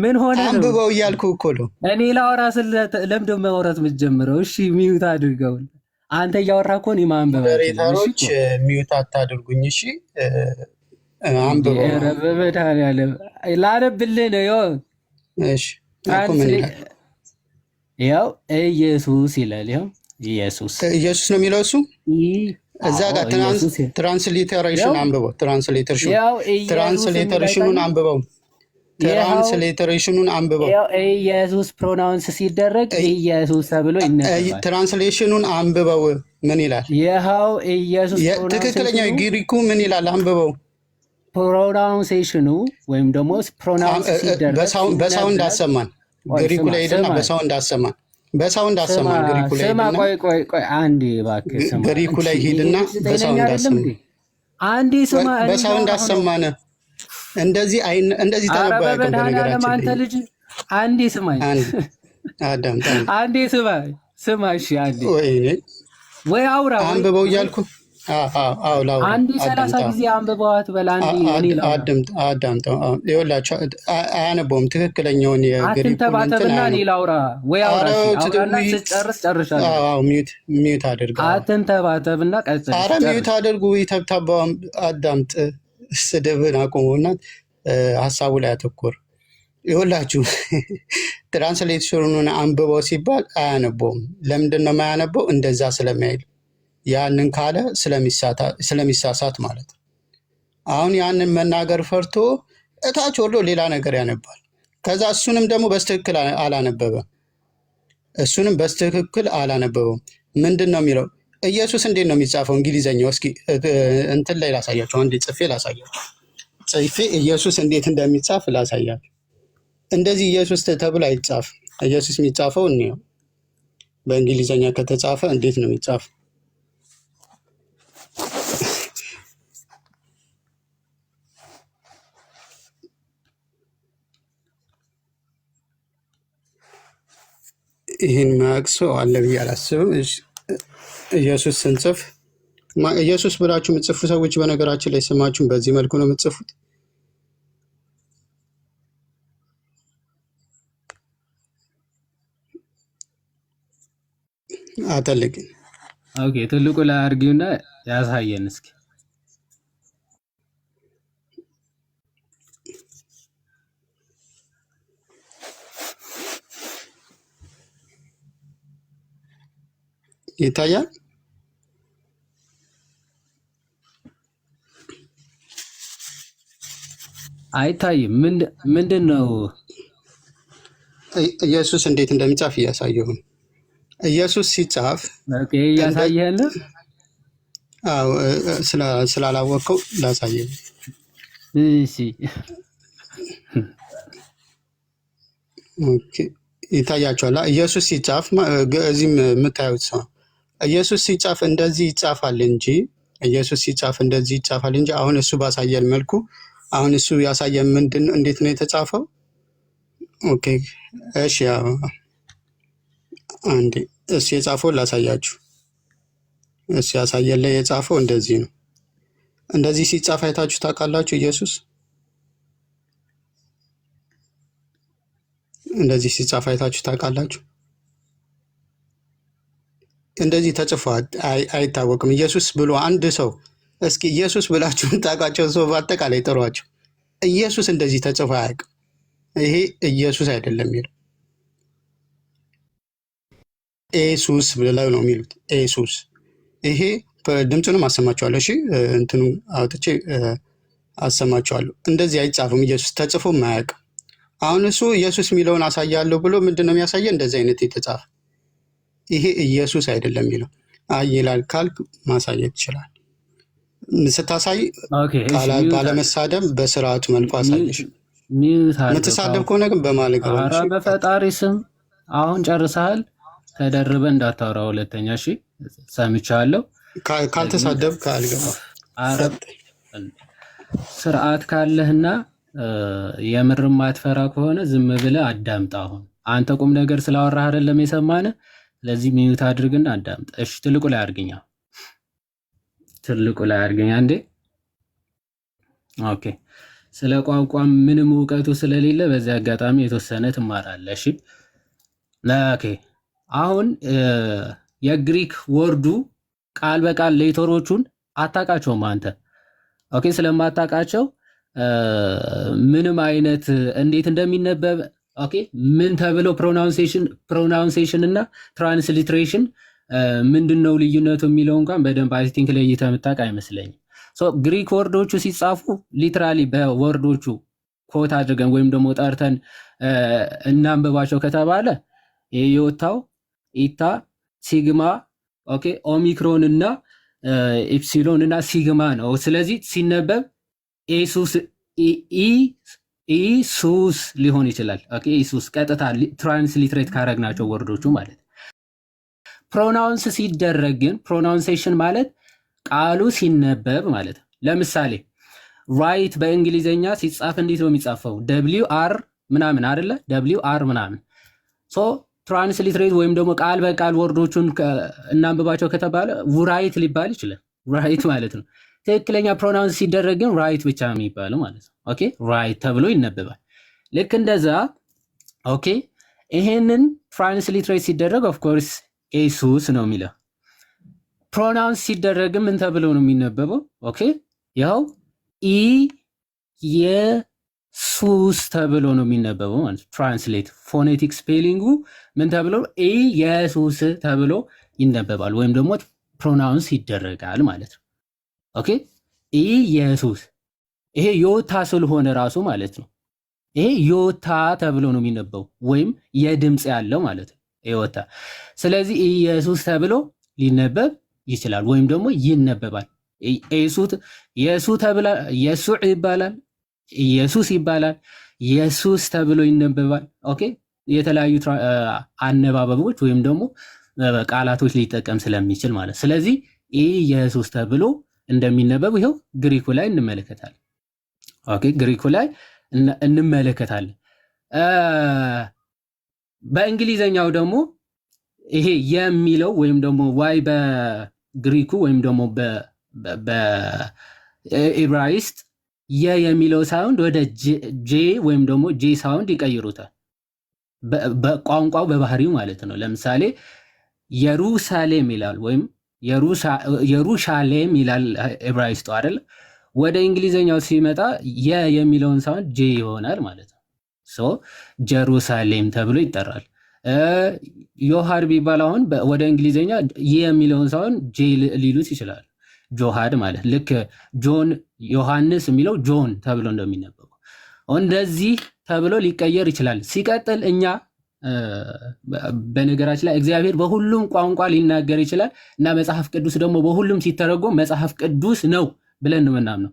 ምን ሆነ ነው አንብበው እያልኩ እኮ ነው። እኔ ላወራ ለምንድን ነው ማውራት የምትጀምረው? እሺ ሚዩት አድርገው። አንተ እያወራህ እኮ እኔ ማንበብ ሬታሮች ሚዩት አታድርጉኝ። እሺ አንብበው። በመድኃኒዓለም ላነብልህ ነው። ያው ኢየሱስ ይላል። ያው ኢየሱስ ነው የሚለው እሱ እዛ ጋር ትራንስሊተሬሽን አንብበው። ትራንስሊተሬሽኑን አንብበው። ትራንስሌተሬሽኑን አንብበው። ኢየሱስ ፕሮናውንስ ሲደረግ ኢየሱስ ተብሎ ይነበባል። ትራንስሌሽኑን አንብበው። ምን ይላል? ይኸው ኢየሱስ ትክክለኛው ግሪኩ ምን ይላል? አንብበው። ፕሮናውንሴሽኑ ወይም ደግሞ ፕሮናውንስ ሲደረግ በሳውንድ አሰማን። ግሪኩ ላይ ሄደና በሳውንድ አሰማን። በሳውንድ አሰማን። ግሪኩ ላይ ሄደና ቆይ አንዴ እባክህ ስማ። ግሪኩ ላይ ሄደና በሳውንድ አሰማን። አንዴ ስማ። በሳውንድ አሰማን። እንደዚህ ተነባ ያቀም በነገራችን አንተ ልጅ አንዴ ስማኝ። አንዴ ስማ። እሺ አንዴ ወይ አውራ አንብበው እያልኩ አንዴ 30 ጊዜ አንብበዋት በላ። አዳምጠው። ይኸውላችሁ አያነበውም ትክክለኛውን የግሪኩ አትንተባተብና እኔ ላውራ ወይ አውራ። ስትጨርስ ጨርሻለሁ። ሚዩት አድርገው። አትንተባተብና ቀጥል። ኧረ ሚዩት አድርጉ። ተብታባው አዳምጥ። ስድብን አቁሙና ሀሳቡ ላይ አተኮር። ይኸውላችሁ ትራንስሌሽኑን አንብበው ሲባል አያነበውም። ለምንድን ነው የማያነበው? እንደዛ ስለሚያይል ያንን ካለ ስለሚሳሳት ማለት ነው። አሁን ያንን መናገር ፈርቶ እታች ወርዶ ሌላ ነገር ያነባል። ከዛ እሱንም ደግሞ በስትክክል አላነበበም። ምንድን ነው የሚለው? ኢየሱስ እንዴት ነው የሚጻፈው? እንግሊዘኛው እስኪ እንትን ላይ ላሳያቸው። አንዴ ጽፌ ኢየሱስ እንዴት እንደሚጻፍ ላሳያቸው። እንደዚህ ኢየሱስ ተብሎ አይጻፍም። ኢየሱስ የሚጻፈው እንየው። በእንግሊዘኛ ከተጻፈ እንዴት ነው የሚጻፈው? ይህን ማያውቅ ሰው አለ ብዬ አላስብም። ኢየሱስ ስንጽፍ ኢየሱስ ብላችሁ የምትጽፉ ሰዎች በነገራችን ላይ ስማችሁን በዚህ መልኩ ነው የምትጽፉት። አጠልቅ ኦኬ፣ ትልቁ ላይ አድርጊውና ያሳየን እስኪ። ይታያል። አይታይም። ምንድን ነው? ኢየሱስ እንዴት እንደሚጻፍ እያሳየሁ ነው። ኢየሱስ ሲጻፍ እያሳየህን። አዎ፣ ስላላወቀው ላሳየህ። እሺ፣ ኦኬ፣ ይታያችኋል። ኢየሱስ ሲጻፍ እዚህም የምታዩት ሰው ኢየሱስ ሲጻፍ እንደዚህ ይጻፋል እንጂ ኢየሱስ ሲጻፍ እንደዚህ ይጻፋል እንጂ አሁን እሱ ባሳየን መልኩ አሁን እሱ ያሳየን ምንድን እንዴት ነው የተጻፈው? ኦኬ፣ እሺ፣ ያው አንዴ እሱ የጻፈውን ላሳያችሁ። እሱ ያሳየን ላይ የጻፈው እንደዚህ ነው። እንደዚህ ሲጻፍ አይታችሁ ታውቃላችሁ? ኢየሱስ እንደዚህ ሲጻፍ አይታችሁ ታውቃላችሁ? እንደዚህ ተጽፎ አይታወቅም። ኢየሱስ ብሎ አንድ ሰው እስኪ ኢየሱስ ብላችሁ ታውቃቸው ሰው በአጠቃላይ ጥሯቸው። ኢየሱስ እንደዚህ ተጽፎ አያውቅም። ይሄ ኢየሱስ አይደለም የሚለው ኢየሱስ ብለው ነው የሚሉት። ኢየሱስ ይሄ ድምፁንም አሰማችኋለሁ። እሺ እንትኑ አውጥቼ አሰማችኋለሁ። እንደዚህ አይጻፍም። ኢየሱስ ተጽፎም አያውቅም። አሁን እሱ ኢየሱስ የሚለውን አሳያለሁ ብሎ ምንድን ነው የሚያሳየ? እንደዚህ አይነት የተጻፈ ይሄ ኢየሱስ አይደለም የሚለው አይ ይላል ካልክ ማሳየት ይችላል። ስታሳይ ባለመሳደብ በስርዓቱ መልኩ አሳየሽ። የምትሳደብ ከሆነ ግን በማለገባ በፈጣሪ ስም አሁን ጨርሰሃል። ተደርበ እንዳታወራ ሁለተኛ። እሺ ሰምቻለሁ። ካልተሳደብ ካልገባ ስርዓት ካለህና የምርም ማትፈራ ከሆነ ዝም ብለህ አዳምጥ። አሁን አንተ ቁም ነገር ስላወራህ አይደለም የሰማነ። ስለዚህ ሚዩት አድርግና አዳምጥ። እሺ ትልቁ ላይ አድርገኛ፣ ትልቁ ላይ አድርገኛ እንዴ። ኦኬ፣ ስለ ቋንቋም ምንም እውቀቱ ስለሌለ በዚህ አጋጣሚ የተወሰነ ትማራለህ። እሺ ኦኬ። አሁን የግሪክ ወርዱ ቃል በቃል ሌተሮቹን አታውቃቸውም አንተ። ኦኬ፣ ስለማታውቃቸው ምንም አይነት እንዴት እንደሚነበብ ኦኬ፣ ምን ተብሎ ፕሮናውንሴሽን እና ትራንስሊትሬሽን ምንድነው ልዩነቱ የሚለው እንኳን በደንብ አይ ቲንክ ለይተህ የምታውቅ አይመስለኝም። ሶ ግሪክ ወርዶቹ ሲጻፉ ሊትራሊ በወርዶቹ ኮት አድርገን ወይም ደግሞ ጠርተን እናንብባቸው ከተባለ የዮታው ኢታ ሲግማ ኦኬ ኦሚክሮን እና ኢፕሲሎን እና ሲግማ ነው። ስለዚህ ሲነበብ ኢሱስ ሊሆን ይችላል። ኦኬ ኢሱስ ቀጥታ ትራንስሊትሬት ካረግናቸው ወርዶቹ ማለት። ፕሮናውንስ ሲደረግ ግን ፕሮናውንሴሽን ማለት ቃሉ ሲነበብ ማለት ነው። ለምሳሌ ራይት በእንግሊዘኛ ሲጻፍ እንዴት ነው የሚጻፈው? ደብሊው አር ምናምን አይደለ? ደብሊው አር ምናምን። ሶ ትራንስሊትሬት ወይም ደግሞ ቃል በቃል ወርዶቹን እናንብባቸው ከተባለ ራይት ሊባል ይችላል። ራይት ማለት ነው። ትክክለኛ ፕሮናውንስ ሲደረግ ግን ራይት ብቻ ነው የሚባለው ማለት ነው። ኦኬ ራይት ተብሎ ይነበባል። ልክ እንደዛ ኦኬ። ይሄንን ትራንስሊትሬት ሲደረግ ኦፍ ኮርስ ኢየሱስ ነው የሚለው። ፕሮናውንስ ሲደረግ ምን ተብሎ ነው የሚነበበው? ኦኬ ያው ኢየሱስ ተብሎ ነው የሚነበበው ማለት ነው። ትራንስሌት ፎኔቲክ ስፔሊንጉ ምን ተብሎ ኢየሱስ ተብሎ ይነበባል ወይም ደግሞ ፕሮናውንስ ይደረጋል ማለት ነው። ኦኬ ኢየሱስ ይሄ ዮታ ስለሆነ ራሱ ማለት ነው። ይሄ ዮታ ተብሎ ነው የሚነበበው ወይም የድምጽ ያለው ማለት ነው ዮታ። ስለዚህ ኢየሱስ ተብሎ ሊነበብ ይችላል ወይም ደግሞ ይነበባል። ኢየሱስ ተብላ ኢየሱዕ ይባላል፣ ኢየሱስ ይባላል፣ ኢየሱስ ተብሎ ይነበባል። ኦኬ የተለያዩ አነባበቦች ወይም ደግሞ ቃላቶች ሊጠቀም ስለሚችል ማለት። ስለዚህ ኢየሱስ ተብሎ እንደሚነበብ ይኸው ግሪኩ ላይ እንመለከታለን። ኦኬ ግሪኩ ላይ እንመለከታለን። በእንግሊዘኛው ደግሞ ይሄ የሚለው ወይም ደግሞ ዋይ በግሪኩ ወይም ደግሞ በኢብራይስጥ የሚለው ሳውንድ ወደ ጄ ወይም ደግሞ ጄ ሳውንድ ይቀይሩታል። በቋንቋው በባህሪው ማለት ነው። ለምሳሌ የሩሳሌም ይላል ወይም የሩሻሌም ይላል ዕብራይስጡ አይደል? ወደ እንግሊዘኛው ሲመጣ የሚለውን ሳውንድ ጄ ይሆናል ማለት ነው። ሶ ጀሩሳሌም ተብሎ ይጠራል። ዮሐድ ቢባል አሁን ወደ እንግሊዘኛ የሚለውን ሳውንድ ጄ ሊሉት ይችላል። ጆሃድ ማለት ልክ ጆን ዮሐንስ የሚለው ጆን ተብሎ እንደሚነበበው እንደዚህ ተብሎ ሊቀየር ይችላል። ሲቀጥል እኛ በነገራችን ላይ እግዚአብሔር በሁሉም ቋንቋ ሊናገር ይችላል እና መጽሐፍ ቅዱስ ደግሞ በሁሉም ሲተረጎም መጽሐፍ ቅዱስ ነው ብለን ነው የምናምነው።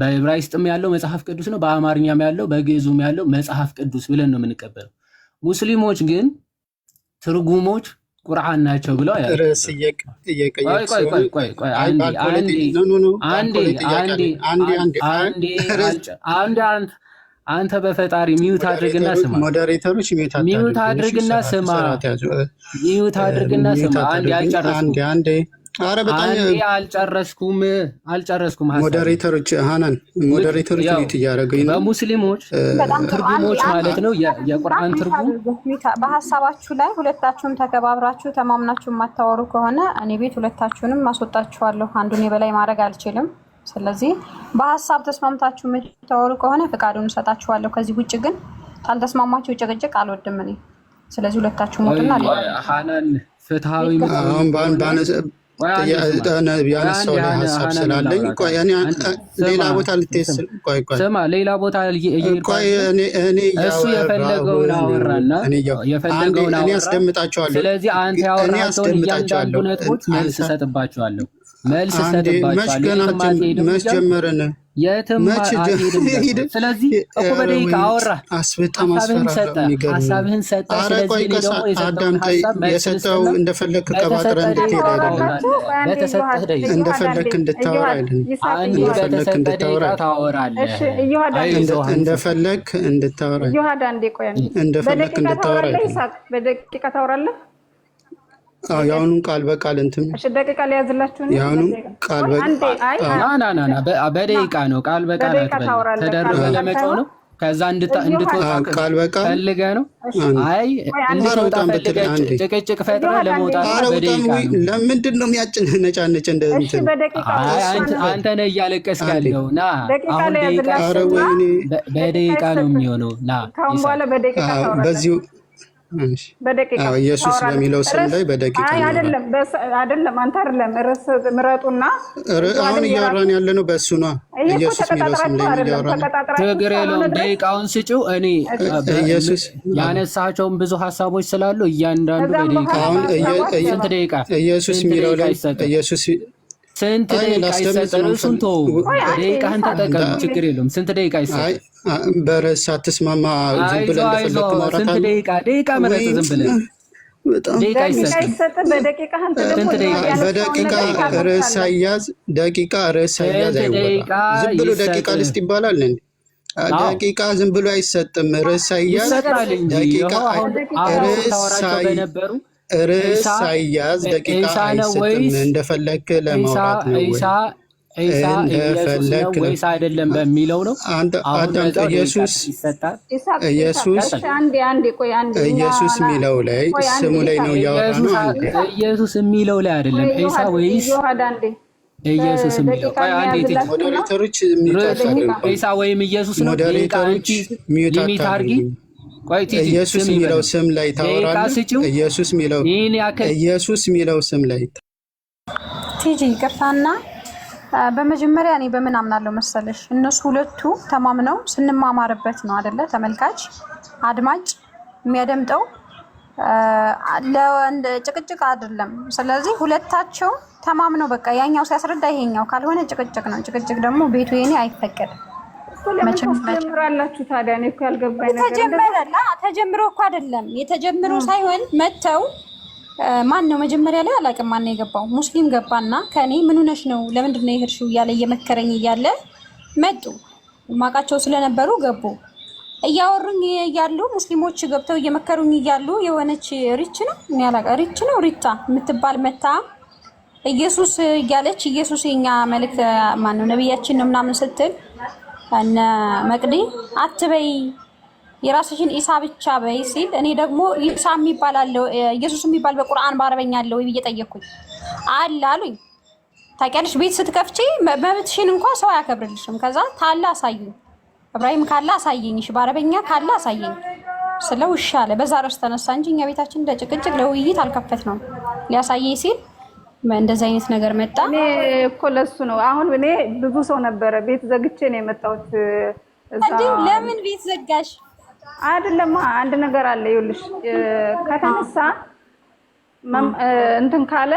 በዕብራይስጥም ያለው መጽሐፍ ቅዱስ ነው፣ በአማርኛም ያለው በግዕዙም ያለው መጽሐፍ ቅዱስ ብለን ነው የምንቀበለው። ሙስሊሞች ግን ትርጉሞች ቁርአን ናቸው ብለው አንተ በፈጣሪ ሚዩት አድርግና ስማ። ሞዴሬተሮች ሚዩት አድርግና ስማ። ሚዩት አድርግና ስማ። አንዴ አረ በጣም አልጨረስኩም። ሞዴሬተሮች ሃናን ሞዴሬተሮች ሚዩት እያደረጉኝ ነው። በሙስሊሞች ትርጉሞች ማለት ነው የቁርአን ትርጉም። በሐሳባችሁ ላይ ሁለታችሁም ተከባብራችሁ ተማምናችሁ የማታወሩ ከሆነ እኔ ቤት ሁለታችሁንም ማስወጣችኋለሁ። አንዱን የበላይ ማድረግ አልችልም። ስለዚህ በሐሳብ ተስማምታችሁ የምታወሩ ከሆነ ፍቃዱን እሰጣችኋለሁ። ከዚህ ውጭ ግን ካልተስማማችሁ ጭቅጭቅ አልወድም እኔ። ስለዚህ ሁለታችሁ ሞትና ሃናን ፍትሃዊ ያነሳው ላይ ሀሳብ ስላለኝ ሌላ ቦታ ልትስል ስማ፣ ሌላ ቦታ እሱ የፈለገውን አወራና የፈለገውን አወራ። አስደምጣቸዋለሁ። ስለዚህ አንተ ያወራቸውን እያንዳንዱ ነጥቦች መልስ እሰጥባቸዋለሁ። መች ጀመረን? የትም አትሄድም። ስለዚህ እኮ በደቂቃ አወራ፣ ሀሳብህን ሰጠ። ስለዚህ እኔ ደግሞ የሰጠው እንደፈለክ ቀባጥረ እንድትሄድ አይደለም፣ እንደፈለክ እንድታወራ አይደለም። እንደፈለክ እንድታወራ እንደፈለክ እንድታወራ እንደፈለክ እንድታወራ አይደለም። ያውኑን ቃል በቃል እንትን ደቂቃ ሊያዝላችሁ ነው። ያውኑን ቃል በቃል በደቂቃ ነው። ቃል በቃል ተደርበ ለመጫው ነው። ከዛ እንድትወጣ ቃል በቃል ፈልገህ ነው። አይ እንድትወጣ ፈልገህ ጭቅጭቅ ፈጥረህ ለመውጣት በደቂቃ ነው። ለምንድን ነው የሚያጨናነጭ እንደዚህ? አንተ ነህ እያለቀስክ ያለው። ና አሁን በደቂቃ ነው የሚሆነው። ና በዚሁ ኢየሱስ በሚለው ስም ላይ በደቂቃ አይደለም። አንተ አይደለም ርዕስ ምረጡና አሁን እያወራን ያለ ነው በእሱ ነው። ኢየሱስ የሚለው ስም ላይ እያወራን ችግር የለውም። ደቂቃውን ስጪው። እኔ ኢየሱስ ያነሳቸውን ብዙ ሀሳቦች ስላሉ እያንዳንዱ በደቂቃ ስንት ደቂቃ ኢየሱስ የሚለው ላይ ኢየሱስ ስንት ደቂቃ ይሰጣል? እሱን ተው፣ ደቂቃህን ተጠቀም። ችግር የለውም። ስንት ደቂቃ ይሰጣል? በርዕስ ሳትስማማ ዝም ብለህ እንደፈለክ ማውራት። ስንት ደቂቃ ምረጥ። ዝም ብለህ ደቂቃ ይሰጣል። በደቂቃ ርዕስ ሳይያዝ አይወራም። ዝም ብሎ ደቂቃ ልስጥ ይባላል እንዴ? ደቂቃ ዝም ብሎ አይሰጥም። ርዕስ ሳይያዝ ደቂቃ ርዕስ ሳይያዝ ደቂቃ አይሰጥም። እንደፈለክ ለማውራት ነው እንደፈለክ ወይስ አይደለም በሚለው ነው። አዳምጥ። ኢየሱስ የሚለው ላይ ስሙ ላይ ነው እያወራ ነው። ኢየሱስ የሚለው ላይ አይደለም። ኢሳ ወይስ ኢየሱስ የሚለው ሞዴሬተሮች ኢሳ ወይም ኢየሱስ ነው። ሞዴሬተሮች ሚዩት አድርጊ። ኢየሱስ የሚለው ስም ላይ ታወራለህ። ኢየሱስ የሚለው ስም ላይ ቲጂ ይቅርታና በመጀመሪያ እኔ በምን አምናለሁ መሰለሽ? እነሱ ሁለቱ ተማምነው ስንማማርበት ነው አይደለ? ተመልካች አድማጭ የሚያደምጠው ለወንድ ጭቅጭቅ አይደለም። ስለዚህ ሁለታቸው ተማምነው በቃ ያኛው ሲያስረዳ ይሄኛው ካልሆነ ጭቅጭቅ ነው። ጭቅጭቅ ደግሞ ቤቱ የኔ አይፈቀድም። ጀምራላችሁ ታዲያ? እኔ እኮ ያልገባኝ ነገር ተጀምሮ እኮ አይደለም የተጀምሮ ሳይሆን መተው ማን ነው መጀመሪያ ላይ አላውቅም ማን ነው የገባው ሙስሊም ገባና ከኔ ምን ሆነሽ ነው ለምንድን ነው የሄድሽው እያለ እየመከረኝ እያለ መጡ ማቃቸው ስለነበሩ ገቡ እያወሩኝ እያሉ ሙስሊሞች ገብተው እየመከሩኝ እያሉ የሆነች ሪች ነው ሪታ የምትባል መታ ኢየሱስ እያለች ኢየሱስ የኛ መልእክት ማን ነው ነብያችን ነው ምናምን ስትል እና መቅዲ አትበይ የራስሽን ኢሳ ብቻ በይ ሲል እኔ ደግሞ ኢሳ የሚባል አለ ኢየሱስ የሚባል በቁርአን በአረበኛ አለ ወይ ብዬ ጠየቅኩኝ አለ አሉኝ ታውቂያለሽ ቤት ስትከፍቺ መብትሽን እንኳን ሰው አያከብርልሽም ከዛ ታላ አሳዩኝ ኢብራሂም ካላ አሳየኝ እሺ በአረበኛ ካላ አሳየኝ ስለው እሺ አለ በዛ ራስ ተነሳ እንጂ እኛ ቤታችን እንደጭቅጭቅ ለውይይት አልከፈትነው ሊያሳየኝ ሲል እንደዚህ አይነት ነገር መጣ እኔ እኮ ለሱ ነው አሁን እኔ ብዙ ሰው ነበረ ቤት ዘግቼ ነው የመጣሁት እንዴ ለምን ቤት ዘጋሽ አይደለም አንድ ነገር አለ ይኸውልሽ ከተነሳ እንትን ካለ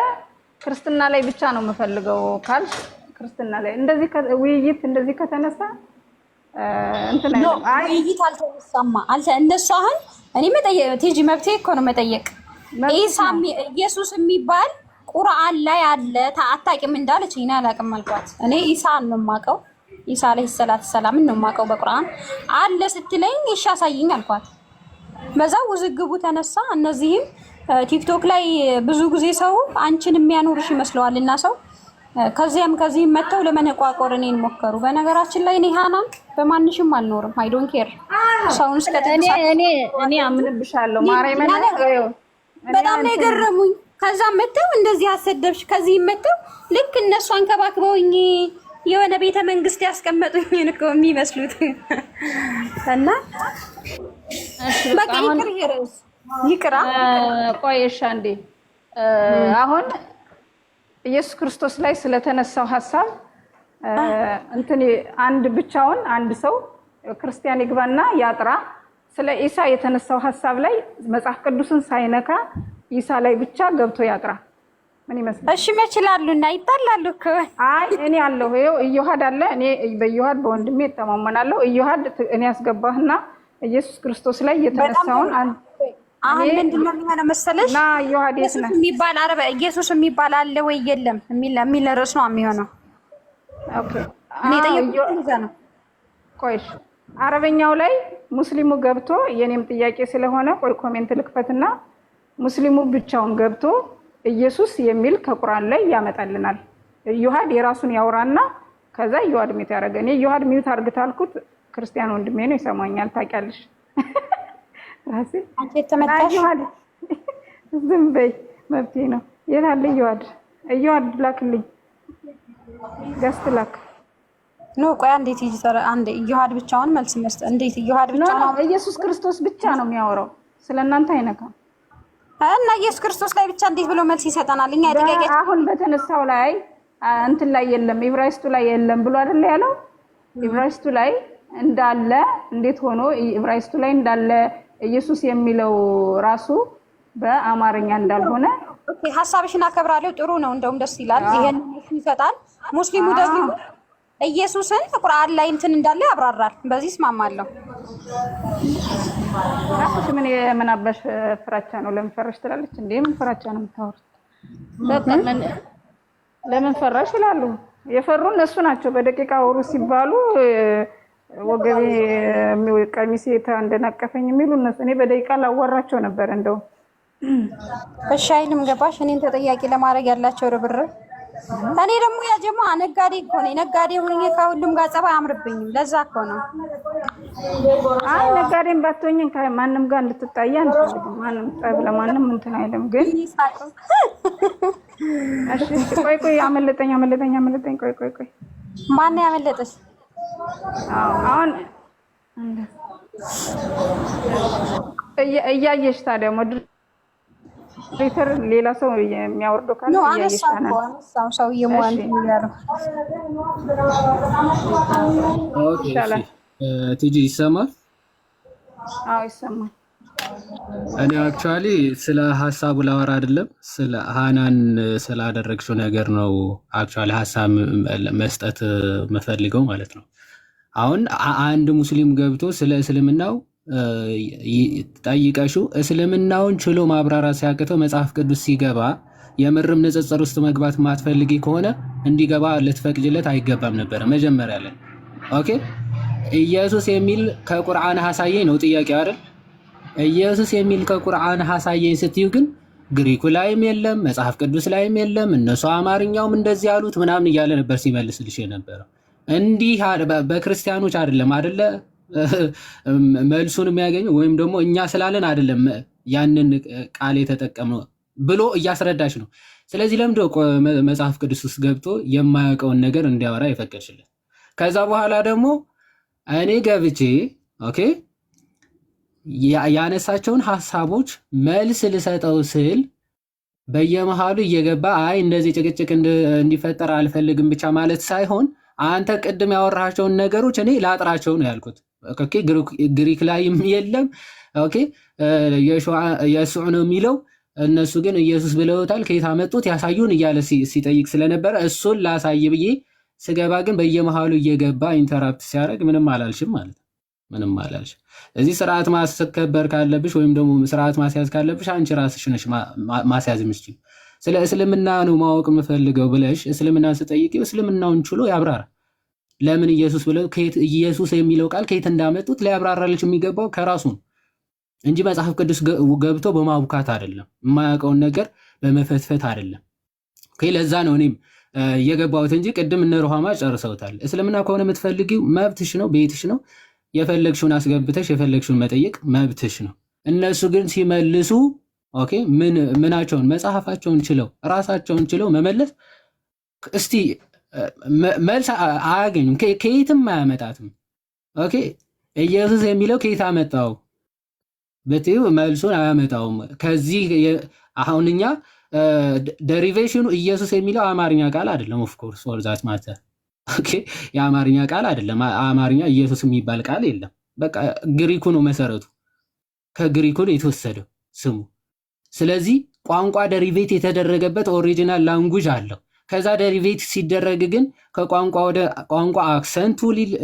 ክርስትና ላይ ብቻ ነው የምፈልገው ካልሽ ክርስትና ላይ እንደዚህ ውይይት እንደዚህ ከተነሳ እንትን አይ ውይይት አልተነሳማ እንደሱ አሁን እኔ መጠየቅ ቲጂ መብቴ እኮ ነው መጠየቅ ኢሳ ኢየሱስ የሚባል ቁርአን ላይ አለ አታውቂም እንዳለች እኔ አላውቅም አልኳት እኔ ኢሳን ነው የማውቀው ኢሳ አለይሂ ሰላቱ ሰላም ነው የማውቀው በቁርአን አለ ስትለኝ እሺ አሳይኝ አልኳት በዛው ውዝግቡ ተነሳ እነዚህም ቲክቶክ ላይ ብዙ ጊዜ ሰው አንቺን የሚያኖርሽ ይመስለዋልና ሰው ከዚህም መተው ለመነቋቆር እኔን ሞከሩ በነገራችን ላይ እኔ ሃናን በማንሽም አልኖርም አይ ዶንት ኬር ሰውን ስለተነሳ እኔ አምንብሻለሁ ማርያምን በጣም ነው የገረሙኝ ከዛ መተው እንደዚህ አሰደብሽ ከዚህ መተው ልክ እነሱ አንከባክበውኝ የሆነ ቤተ መንግስት ያስቀመጡኝ እኮ የሚመስሉት እና በቃ ይቅራ ቆይሽ አንዴ አሁን ኢየሱስ ክርስቶስ ላይ ስለተነሳው ሐሳብ እንትን አንድ ብቻውን አንድ ሰው ክርስቲያን ይግባና ያጥራ ስለ ኢሳ የተነሳው ሐሳብ ላይ መጽሐፍ ቅዱስን ሳይነካ ኢሳ ላይ ብቻ ገብቶ ያጥራ ምን ይመስላል እሺ መችላሉና ይጣላሉ እኮ አይ እኔ አለሁ ይኸው ኢዮሐድ አለ እኔ በኢዮሐድ በወንድሜ ተማመናለሁ ኢዮሐድ እኔ ያስገባህና ኢየሱስ ክርስቶስ ላይ የተነሳውን አሁን ምንድነው የሚሆነው መሰለሽ ና ኢዮሐድ ኢየሱስ የሚባል አረበ ኢየሱስ የሚባል አለ ወይ የለም የሚል ርዕስ ነው የሚሆነው ኦኬ እኔ ጠየቁኝ ነው ቆይሽ አረበኛው ላይ ሙስሊሙ ገብቶ የኔም ጥያቄ ስለሆነ ቆይ ኮሜንት ልክፈትና ሙስሊሙ ብቻውን ገብቶ ኢየሱስ የሚል ከቁርአን ላይ ያመጣልናል ኢዮሐድ የራሱን ያወራና ከዛ ኢዮሐድ ሚት ያረጋኝ ኢዮሐድ ሚት አርግታልኩት ክርስቲያን ወንድሜ ነው ይሰማኛል ታውቂያለሽ ራሴ አንቺ ተመጣጣሽ ዝም በይ መብቴ ነው የታለ ኢዮሐድ ላክልኝ ገስት ላክ ነው ቆይ እንዴት ይጅተራ አንዴ ኢዮሐድ ብቻውን መልስ መስጠት እንዴት ኢዮሐድ ብቻውን ነው ኢየሱስ ክርስቶስ ብቻ ነው የሚያወራው ስለናንተ አይነካም እና ኢየሱስ ክርስቶስ ላይ ብቻ እንዴት ብሎ መልስ ይሰጣናል እኛ አይደገገ አሁን በተነሳው ላይ እንትን ላይ የለም ኢብራይስቱ ላይ የለም ብሎ አይደል ያለው ኢብራይስቱ ላይ እንዳለ እንዴት ሆኖ ኢብራይስቱ ላይ እንዳለ ኢየሱስ የሚለው ራሱ በአማርኛ እንዳልሆነ ኦኬ ሐሳብሽን አከብራለሁ ጥሩ ነው እንደውም ደስ ይላል ይሄን ይፈጣል ሙስሊሙ ደግሞ ኢየሱስን ቁርአን ላይ እንትን እንዳለ ያብራራል በዚህ እስማማለሁ አሁን ምን የምናበሽ ፍራቻ ነው ለምን ፈራሽ ትላለች እንዴ ምን ፍራቻ ነው የምታወሩት ለምን ፈራሽ ይላሉ የፈሩ እነሱ ናቸው በደቂቃ ወሩ ሲባሉ ወገቤ ቀሚሴ እንደናቀፈኝ የሚሉ እነሱ እኔ በደቂቃ ላወራቸው ነበር እንደው እሺ አይልም ገባሽ እኔን ተጠያቂ ለማድረግ ያላቸው ርብርብ እኔ ደግሞ ያ ጀማ ነጋዴ እኮ ነኝ ነጋዴ ሆኜ ከሁሉም ጋር ጸባይ አምርብኝም ለዛ እኮ ነው አይ ነጋዴም ባትሆኝ ከማንም ጋር እንድትጣያ አንፈልግም ማንም ጠብ ለማንም እንትን አይደለም ግን እሺ ቆይ አመለጠኝ ቆይ ማን ያመለጠሽ አሁን እያየሽ ታዲያ ሪተር ሌላ ሰው የሚያወርደው ካለ ያየሽታና ሰው የሞን ይያለው ኦኬ ቲጂ ይሰማል አዎ ይሰማል እኔ አክቹአሊ ስለ ሐሳቡ ላወራ አይደለም ስለ ሃናን ስላደረግሽው ነገር ነው አክቹአሊ ሐሳብ መስጠት መፈልገው ማለት ነው አሁን አንድ ሙስሊም ገብቶ ስለ እስልምናው ጠይቀሽው እስልምናውን ችሎ ማብራራት ሲያቅተው መጽሐፍ ቅዱስ ሲገባ የምርም ንጽጽር ውስጥ መግባት ማትፈልጊ ከሆነ እንዲገባ ልትፈቅጅለት አይገባም ነበረ መጀመሪያ ላይ። ኦኬ ኢየሱስ የሚል ከቁርአን ሐሳየኝ ነው ጥያቄው አይደል? ኢየሱስ የሚል ከቁርአን ሐሳየኝ ስትዩ ግን ግሪኩ ላይም የለም መጽሐፍ ቅዱስ ላይም የለም እነሱ አማርኛውም እንደዚህ ያሉት ምናምን እያለ ነበር ሲመልስልሽ የነበረው። እንዲህ በክርስቲያኖች አይደለም አይደለ መልሱን የሚያገኘው ወይም ደግሞ እኛ ስላለን አይደለም ያንን ቃል የተጠቀመው ብሎ እያስረዳች ነው። ስለዚህ ለምንድን ነው መጽሐፍ ቅዱስ ውስጥ ገብቶ የማያውቀውን ነገር እንዲያወራ የፈቀድሽለት? ከዛ በኋላ ደግሞ እኔ ገብቼ ኦኬ ያነሳቸውን ሐሳቦች መልስ ልሰጠው ስል በየመሃሉ እየገባ አይ እንደዚህ ጭቅጭቅ እንዲፈጠር አልፈልግም ብቻ ማለት ሳይሆን አንተ ቅድም ያወራቸውን ነገሮች እኔ ላጥራቸው ነው ያልኩት። ኦኬ ግሪክ ላይም የለም ኦኬ የሱዕ ነው የሚለው እነሱ ግን ኢየሱስ ብለውታል ከየት አመጡት ያሳዩን እያለ ሲጠይቅ ስለነበረ እሱን ላሳይ ብዬ ስገባ ግን በየመሃሉ እየገባ ኢንተራፕት ሲያደርግ ምንም አላልሽም ማለት ነው። ምንም አላልሽም። እዚህ ስርዓት ማስከበር ካለብሽ ወይም ደግሞ ስርዓት ማስያዝ ካለብሽ አንቺ ራስሽ ነሽ ማስያዝ የምትችል። ስለ እስልምና ነው ማወቅ የምፈልገው ብለሽ እስልምናን ስጠይቂው እስልምናውን ችሎ ያብራራ። ለምን ኢየሱስ ብለው ኢየሱስ የሚለው ቃል ከየት እንዳመጡት ሊያብራራልሽ የሚገባው ከራሱ ነው እንጂ መጽሐፍ ቅዱስ ገብቶ በማቡካት አይደለም፣ የማያውቀውን ነገር በመፈትፈት አይደለም። ኦኬ ለዛ ነው እኔም የገባሁት እንጂ ቅድም እነ ሩሃማ ጨርሰውታል። እስልምና ከሆነ የምትፈልጊው መብትሽ ነው፣ ቤትሽ ነው። የፈለግሽውን አስገብተሽ የፈለግሽውን መጠየቅ መብትሽ ነው። እነሱ ግን ሲመልሱ ኦኬ ምናቸውን መጽሐፋቸውን ችለው ራሳቸውን ችለው መመለስ እስቲ መልስ አያገኙም፣ ከየትም አያመጣትም። ኦኬ ኢየሱስ የሚለው ከየት አመጣው በትዩ መልሱን አያመጣውም። ከዚህ አሁን እኛ ዴሪቬሽኑ ኢየሱስ የሚለው አማርኛ ቃል አይደለም። ኦፍ ኮርስ ፎር ዛት ማተር ኦኬ የአማርኛ ቃል አይደለም። አማርኛ ኢየሱስ የሚባል ቃል የለም። በቃ ግሪኩ ነው መሰረቱ፣ ከግሪኩ ነው የተወሰደው ስሙ። ስለዚህ ቋንቋ ዴሪቬት የተደረገበት ኦሪጂናል ላንጉጅ አለው። ከዛ ዴሪቬት ሲደረግ ግን ከቋንቋ ወደ ቋንቋ አክሰንቱ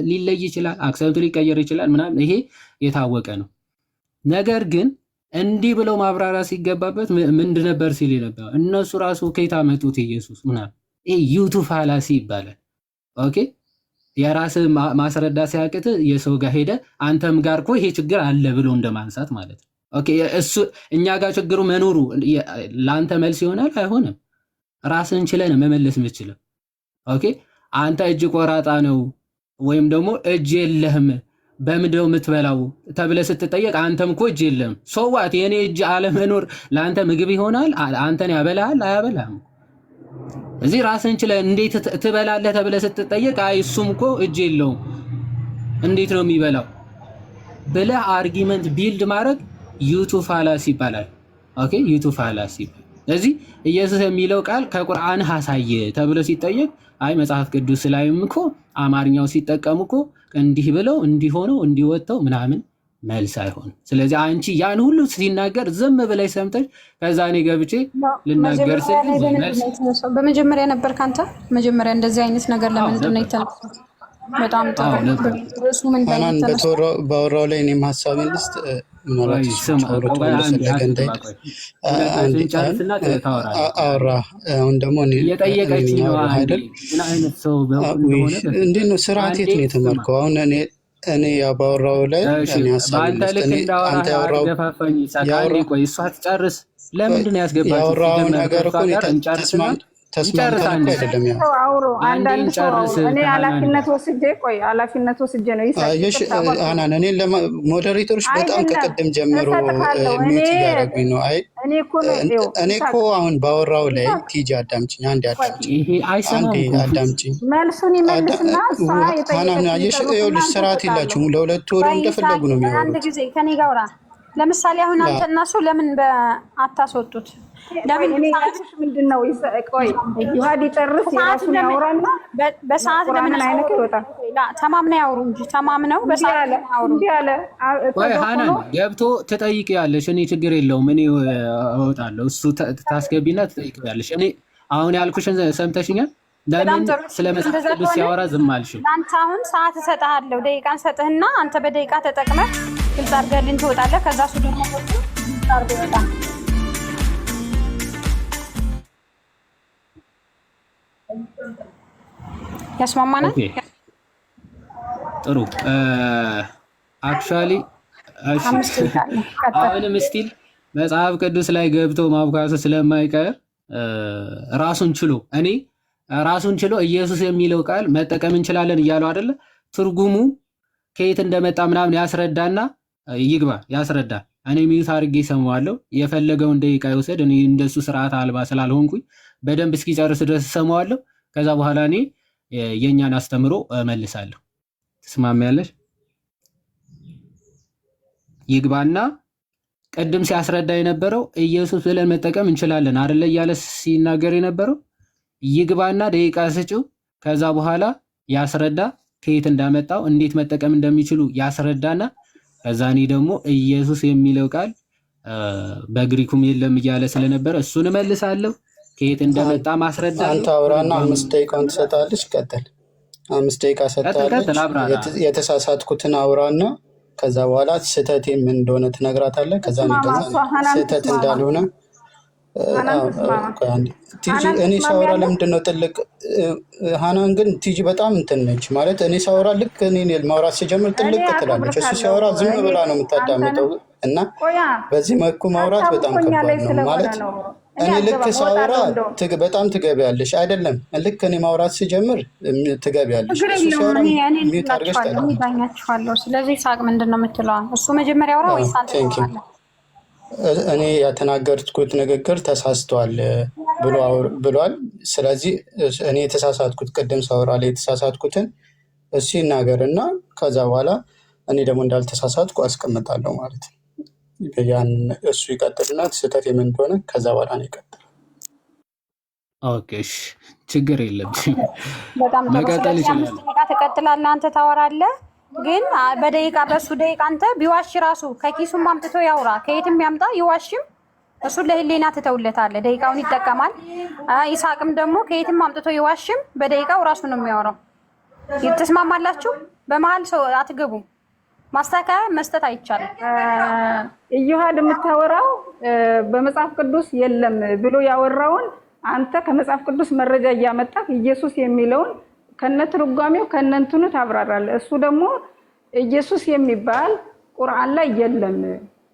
ሊለይ ይችላል፣ አክሰንቱ ሊቀየር ይችላል ምናምን፣ ይሄ የታወቀ ነው። ነገር ግን እንዲህ ብለው ማብራራት ሲገባበት ምንድን ነበር ሲል ነበር እነሱ ራሱ ከየት አመጡት ኢየሱስ ምናምን። ይሄ ዩቱ ፋላሲ ይባላል። ኦኬ የራስ ማስረዳ ሲያቅት የሰው ጋር ሄደ አንተም ጋር እኮ ይሄ ችግር አለ ብሎ እንደማንሳት ማለት ነው። ኦኬ እሱ እኛ ጋር ችግሩ መኖሩ ለአንተ መልስ ይሆናል አይሆንም? ራስን ችለን መመለስ የምትችለው ኦኬ አንተ እጅ ቆራጣ ነው ወይም ደግሞ እጅ የለህም በምንድነው የምትበላው ተብለህ ስትጠየቅ አንተም እኮ እጅ የለህም ሶዋት የኔ እጅ አለመኖር ለአንተ ምግብ ይሆናል? አንተን ያበላል አያበላም? እዚህ ራስን ችለህ እንዴት ትበላለህ ተብለህ ስትጠየቅ አይ እሱም እኮ እጅ የለውም እንዴት ነው የሚበላው ብለህ አርጊመንት ቢልድ ማድረግ ዩቱ ፋላሲ ይባላል። ኦኬ ዩቱ ፋላሲ። ስለዚህ ኢየሱስ የሚለው ቃል ከቁርአን ሐሳየ ተብሎ ሲጠየቅ አይ መጽሐፍ ቅዱስ ላይም እኮ አማርኛው ሲጠቀሙ እኮ እንዲህ ብለው እንዲሆነው እንዲወጣው ምናምን መልስ አይሆንም። ስለዚህ አንቺ ያን ሁሉ ሲናገር ዝም ብለሽ ሰምተሽ ከዛ እኔ ገብቼ ልናገር ስል በመጀመሪያ ነበር ካንተ መጀመሪያ እንደዚህ አይነት ነገር ለምንድን ነው የተነሳው? በጣም ጥሩ ምን ባወራው ላይ እኔም ሀሳቤን ልስጥ አሁን ደግሞ እንዴት ነው ስርዓት የት ነው የተማርከው? አሁን እኔ ያባወራው ላይ እኔ ሀሳቤን ልስጥ አንተ ያወራው ነገር እኮ ተስማምተን እኮ አይደለም። ያው አውሮ አንዳንድ ሰው እኔ ኃላፊነት ወስጄ ነው ይሳይሽ አናን እኔ ሞዴሬተሮች በጣም ከቀደም ጀምሮ ሚውት ያደረጉኝ ነው። አይ እኔ እኮ አሁን ባወራው ላይ ቲጂ አዳምጪኝ፣ አንዴ አዳምጪኝ። መልሱን ይመልስና አናን አየሽ፣ ይኸውልሽ ስርዓት የላችሁም። ለሁለት ወር እንደፈለጉ ነው የሚያወሩት። አንድ ጊዜ ከኔ ጋር አውራ። ለምሳሌ አሁን አንተ እና እሱ ለምን አታስወጡት? ለምን ምንድነው? ቆይ ይሁዲ ጨርስ የራሱን ያወራና በሰዓት ለምን አይነት ይወጣል? ተማምነው ያወሩ እንጂ ተማምነው በሰዓት ያወሩ ያለ ወይ ሃናን ገብቶ ትጠይቂያለሽ። እኔ ችግር የለውም እኔ እወጣለሁ። እሱ ታስገቢና ትጠይቂያለሽ። እኔ አሁን ያልኩሽን ሰምተሽኛል? ለምን ስለ መጽሐፍ ቅዱስ ሲያወራ ዝም አልሽው? አንተ አሁን ሰዓት እሰጥሃለሁ፣ ደቂቃን ሰጥህና አንተ በደቂቃ ተጠቅመህ ግልጽ አድርገልኝ ትወጣለህ። ከዛ እሱ ደግሞ ግልጽ አድርጎ ይወጣል። ያስማማናል? ጥሩ አክቹዋሊ አሁንም ስቲል መጽሐፍ ቅዱስ ላይ ገብቶ ማብካቱ ስለማይቀር ራሱን ችሎ ኢየሱስ የሚለው ቃል መጠቀም እንችላለን እያለው አይደለ? ትርጉሙ ከየት እንደመጣ ምናምን ያስረዳና ይግባ ያስረዳል። እኔ ሚዩት አድርጌ ሰማዋለሁ። የፈለገውን ደቂቃ ይወሰድ። እኔ እንደሱ ስርዓት አልባ ስላልሆንኩኝ በደንብ እስኪጨርስ ድረስ ሰማዋለሁ። ከዛ በኋላ እኔ የእኛን አስተምሮ እመልሳለሁ። ትስማሚያለሽ? ይግባና ቅድም ሲያስረዳ የነበረው ኢየሱስ ብለን መጠቀም እንችላለን አይደለ እያለ ሲናገር የነበረው ይግባና ደቂቃ ስጪው። ከዛ በኋላ ያስረዳ ከየት እንዳመጣው እንዴት መጠቀም እንደሚችሉ ያስረዳና ከዛ እኔ ደግሞ ኢየሱስ የሚለው ቃል በግሪኩም የለም እያለ ስለነበረ እሱን እመልሳለሁ። ከየት እንደመጣ ማስረዳ። አንተ አውራና 5 ደቂቃውን ትሰጣለች። ቀጥል። 5 ደቂቃ ሰጣለች። የተሳሳትኩትን አውራና ከዛ በኋላ ስህተቴ ምን እንደሆነ ትነግራታለህ። ከዛ ስህተት እንዳልሆነ እኔ ሳወራ ለምንድን ነው ጥልቅ ሃናን ግን ቲጂ በጣም እንትን ነች ማለት እኔ ሳወራ ልክ እኔ ማውራት ሲጀምር ጥልቅ ትላለች። እሱ ሲያወራ ዝም ብላ ነው የምታዳምጠው እና በዚህ መልኩ ማውራት በጣም ከባድ ነው ማለት እኔ ልክ ሳወራ በጣም ትገቢያለሽ አይደለም። ልክ እኔ ማውራት ሲጀምር ትገቢያለሽ። እሱ ሲያወራ ሚዩት አድርገሽ ታዳምጪዋለሽ። ስለዚህ ሳቅ ምንድን ነው የምትለው? እሱ መጀመሪያ አውራ ወይስ አንተ? እኔ የተናገርኩት ንግግር ተሳስቷል ብሏል። ስለዚህ እኔ የተሳሳትኩት ቅድም ሳወራ ላይ የተሳሳትኩትን እሱ ይናገርና ከዛ በኋላ እኔ ደግሞ እንዳልተሳሳትኩ አስቀምጣለሁ ማለት ነው። ያን እሱ ይቀጥልና ስህተት የምን እንደሆነ ከዛ በኋላ ነው ይቀጥል። ኦኬ ችግር የለብኝም። በጣም መቀጠል ይችላል። ትቀጥላለህ፣ አንተ ታወራለህ። ግን በደቂቃ በሱ ደቂቃ አንተ ቢዋሽ ራሱ ከኪሱም አምጥቶ ያውራ፣ ከየትም ያምጣ ይዋሽም፣ እሱ ለህሊና ትተውለታለህ። ደቂቃውን ይጠቀማል። ይስሐቅም ደግሞ ከየትም አምጥቶ ይዋሽም፣ በደቂቃው ራሱ ነው የሚያወራው። ትስማማላችሁ? በመሀል ሰው አትገቡም። ማስተካከያ መስጠት አይቻልም። ኢዮሃድ የምታወራው በመጽሐፍ ቅዱስ የለም ብሎ ያወራውን አንተ ከመጽሐፍ ቅዱስ መረጃ እያመጣህ ኢየሱስ የሚለውን ከነትርጓሜው ከነንትኑ ታብራራለህ። እሱ ደግሞ ኢየሱስ የሚባል ቁርአን ላይ የለም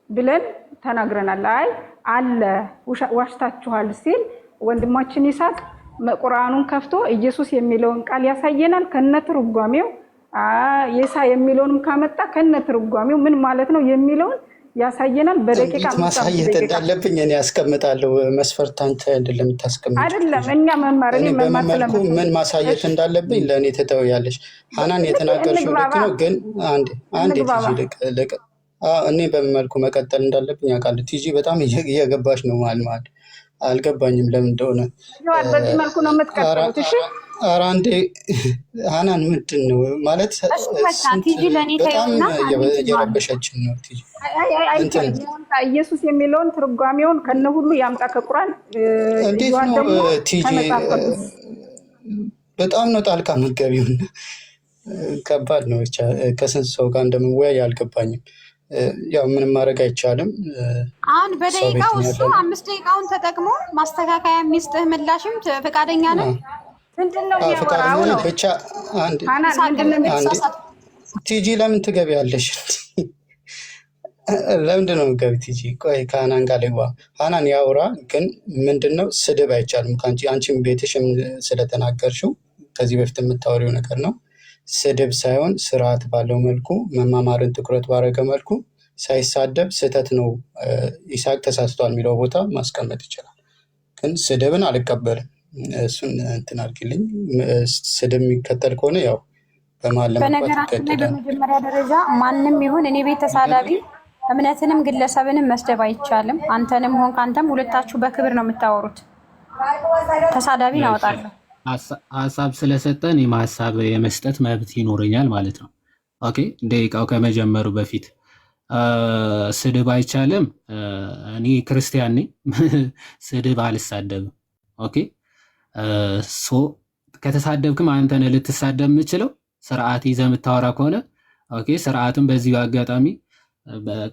ብለን ተናግረናል። አይ አለ ዋሽታችኋል ሲል ወንድማችን ይስሐቅ ቁርአኑን ከፍቶ ኢየሱስ የሚለውን ቃል ያሳየናል ከነትርጓሜው። የሳ የሚለውንም ካመጣ ከነትርጓሜው ምን ማለት ነው የሚለውን ያሳየናል። በደቂቃ ማሳየት እንዳለብኝ እኔ ያስቀምጣለሁ። መስፈርት አንተ አይደለም የምታስቀምጥ አይደለም። እኛ መማር እኔ መማር ስለምን ምን ማሳየት እንዳለብኝ ለእኔ ትተውያለሽ። ሃናን የተናገርሽው ልክ ነው፣ ግን አንዴ ቲጂ እኔ በምን መልኩ መቀጠል እንዳለብኝ አውቃለሁ። ቲጂ በጣም እየገባሽ ነው። ማለት አልገባኝም ለምን እንደሆነ። በዚህ መልኩ ነው የምትቀጥሉት? እሺ ኧረ አንዴ ሃናን ምንድን ነው ማለት በጣም እየረበሸችን ነው ቲጂ። ኢየሱስ የሚለውን ትርጓሜውን ከነ ሁሉ ያምጣ ከቁርአን። እንዴት ነው ቲጂ? በጣም ነው ጣልቃ መገቢውና ከባድ ነው። ብቻ ከስንት ሰው ጋር እንደምወያይ አልገባኝም። ያው ምንም ማድረግ አይቻልም። አሁን በደቂቃው እሱ 5 ደቂቃውን ተጠቅሞ ማስተካከያ የሚስጥህ ምላሽም ፈቃደኛ ነህ? ምንድነው የሚያወራው ነው? ብቻ አንድ ቲጂ ለምን ትገቢያለሽ? ለምንድን ነው የምትገቢ ቲጂ? ቆይ ከሃናን ጋር ልግባ። ሃናን ያውራ፣ ግን ምንድነው ስድብ አይቻልም። አንቺም ቤትሽም ስለተናገርሽው ከዚህ በፊት የምታወሪው ነገር ነው። ስድብ ሳይሆን ስርዓት ባለው መልኩ መማማርን ትኩረት ባደረገ መልኩ ሳይሳደብ ስህተት ነው ይስሐቅ ተሳስቷል የሚለው ቦታ ማስቀመጥ ይችላል። ግን ስድብን አልቀበልም። እሱን እንትን አድርጊልኝ። ስድብ የሚከተል ከሆነ ያው በመሀል በነገራችን ላይ በመጀመሪያ ደረጃ ማንም ይሁን እኔ ቤት ተሳዳቢ እምነትንም ግለሰብንም መስደብ አይቻልም። አንተንም ሆን ካንተም ሁለታችሁ በክብር ነው የምታወሩት። ተሳዳቢን አወጣለሁ። ሀሳብ ስለሰጠን ሀሳብ የመስጠት መብት ይኖረኛል ማለት ነው። ኦኬ ደቂቃው ከመጀመሩ በፊት ስድብ አይቻልም። እኔ ክርስቲያን ነኝ፣ ስድብ አልሳደብም። ኦኬ ሶ ከተሳደብክም አንተ ነህ ልትሳደብ የምችለው። ስርዓት ይዘህ የምታወራ ከሆነ ኦኬ። ስርዓትም በዚህ አጋጣሚ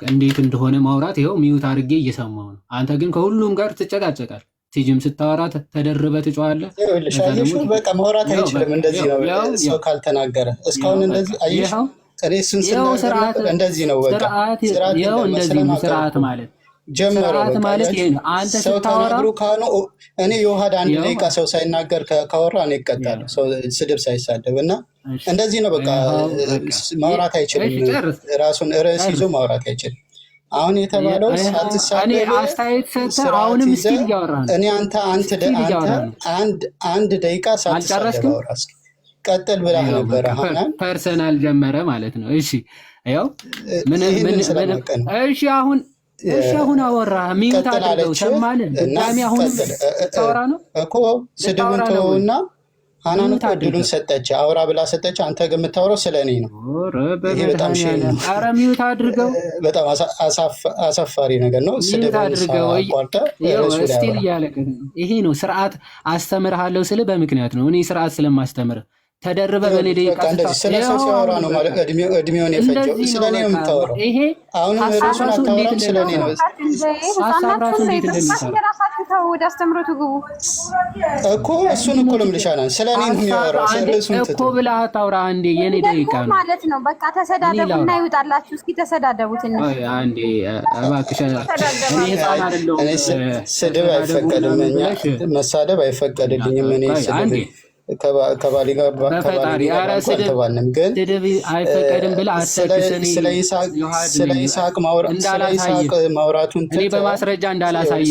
እንዴት እንደሆነ ማውራት ይኸው ሚዩት አድርጌ እየሰማው ነው። አንተ ግን ከሁሉም ጋር ትጨቃጨቃል። ቲጂም ስታወራ ተደርበህ ትጮኻለህ። በቃ ማውራት አይችልም። እንደዚህ ነው ሰው ካልተናገረ እስካሁን እንደዚህ አየሽ። እሱን ስናገር እንደዚህ ነው። በቃ ስርዓት ማለት ጀመረው ማለት አንተ ስታወራ ካኑ እኔ የውሃድ አንድ ደቂቃ ሰው ሳይናገር ካወራ እኔ እቀጣለሁ። ሰው ስድብ ሳይሳደብ እና እንደዚህ ነው። በቃ ማውራት አይችልም። ራሱን ርዕስ ይዞ ማውራት አይችልም። አሁን የተባለው ሳትሳደብ አስተያየት ሰጥተህ አሁንም ስቲል እያወራህ ነው። እኔ አንድ ደቂቃ ሳትሳደብ አውራ እስኪ ቀጥል ብለህ ነበር። አሁን ፐርሰናል ጀመረ ማለት ነው። እሺ ያው ምን እሺ አሁን አወራህ። ሚዩት አድርገው ሰማልን። ድጋሚ አሁን ታወራ ነው እኮ ስድቡን ተውና ሐናን እኮ እድሉን ሰጠች፣ አውራ ብላ ሰጠች። አንተ ግን የምታወራው ስለኔ ነው። ይሄ በጣም ሼም ነው። ኧረ ሚዩት አድርገው። በጣም አሳፋሪ ነገር ነው። ሚዩት አድርገው። ስቲል እያለቅ ይሄ ነው ስርዓት አስተምርሃለሁ ስል በምክንያት ነው። እኔ ስርዓት ስለማስተምር ተደርበ በኔ ደቂቃ ስለሰው ሲያወራ ነው ማለት እድሜውን የፈጀው ስለኔ ነው የምታወራው። ይሄ አሁን ራሱን አታወራም ስለኔ ነው። አሳብራቱ እንዴት እንደሚሰራ ወደ አስተምሮቱ ግቡ እኮ እሱን እኮ ለምልሻና ስለኔ ነው የሚያወራው። ስለሱን እኮ ብላ አታውራ። አንዴ የኔ ደቂቃ ነው ማለት ነው። በቃ ተሰዳደቡና ይውጣላችሁ። እስኪ ተሰዳደቡት እንዴ አንዴ እባክሽ። እኔ ህፃን አይደለሁም። ስድብ አይፈቀድም። እኛ መሳደብ አይፈቀድልኝም። እኔ ስድብ ከባሊ ጋር አልተባልንም፣ ግን አይፈቀድም ብለህ አትሰክሰኝ። ስለ ይስሐቅ ማውራቱን እኔ በማስረጃ እንዳላሳይ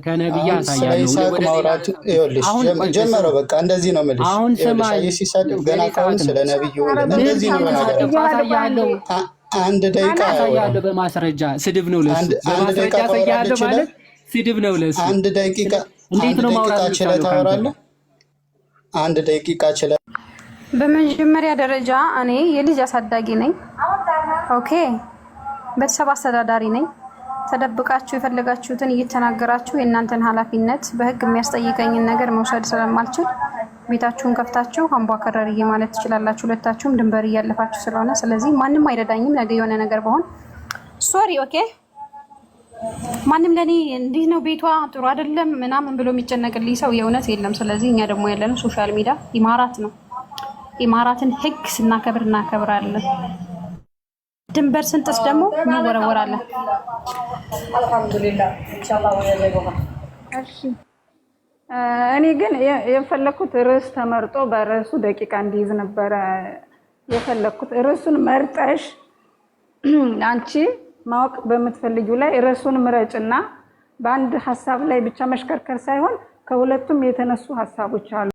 ከነብያ አሳያለሁ። ስለ ይስሐቅ ማውራቱ ይኸውልሽ ጀመረው። በቃ እንደዚህ ነው የምልሽ። አሁን ስማ ሲሳደብ ገና ካሁን ስለ ነብዩ እንደዚህ ነው አሳያለሁ። አንድ ደቂቃ አሳያለሁ በማስረጃ። ስድብ ነው ለሱ። በማስረጃ አሳያለሁ ማለት ስድብ ነው ለሱ። አንድ ደቂቃ እንዴት ነው ማውራት ታወራለህ? አንድ ደቂቃ ይችላል። በመጀመሪያ ደረጃ እኔ የልጅ አሳዳጊ ነኝ። ኦኬ፣ ቤተሰብ አስተዳዳሪ ነኝ። ተደብቃችሁ የፈለጋችሁትን እየተናገራችሁ የእናንተን ኃላፊነት በህግ የሚያስጠይቀኝን ነገር መውሰድ ስለማልችል ቤታችሁን ከፍታችሁ አምቧ ከረርዬ ማለት ትችላላችሁ። ሁለታችሁም ድንበር እያለፋችሁ ስለሆነ፣ ስለዚህ ማንም አይረዳኝም። ነገ የሆነ ነገር በሆን ሶሪ። ኦኬ፣ ማንም ለኔ እንዲህ ነው ቤቷ ጥሩ አይደለም ምናምን ብሎ የሚጨነቅልኝ ሰው የእውነት የለም። ስለዚህ እኛ ደግሞ ያለነው ሶሻል ሚዲያ ኢማራት ነው። ኢማራትን ህግ ስናከብር እናከብራለን። ድንበር ስንጥስ ደግሞ እንወረወራለን። አልহামዱሊላህ ኢንሻአላህ ወያዘይሁን። እሺ እኔ ግን የፈለኩት ርዕስ ተመርጦ በርዕሱ ደቂቃ እንዲይዝ ነበር የፈለኩት። ርዕሱን መርጠሽ አንቺ ማወቅ በምትፈልጊው ላይ ርዕሱን ምረጭና በአንድ ሐሳብ ላይ ብቻ መሽከርከር ሳይሆን ከሁለቱም የተነሱ ሐሳቦች አሉ።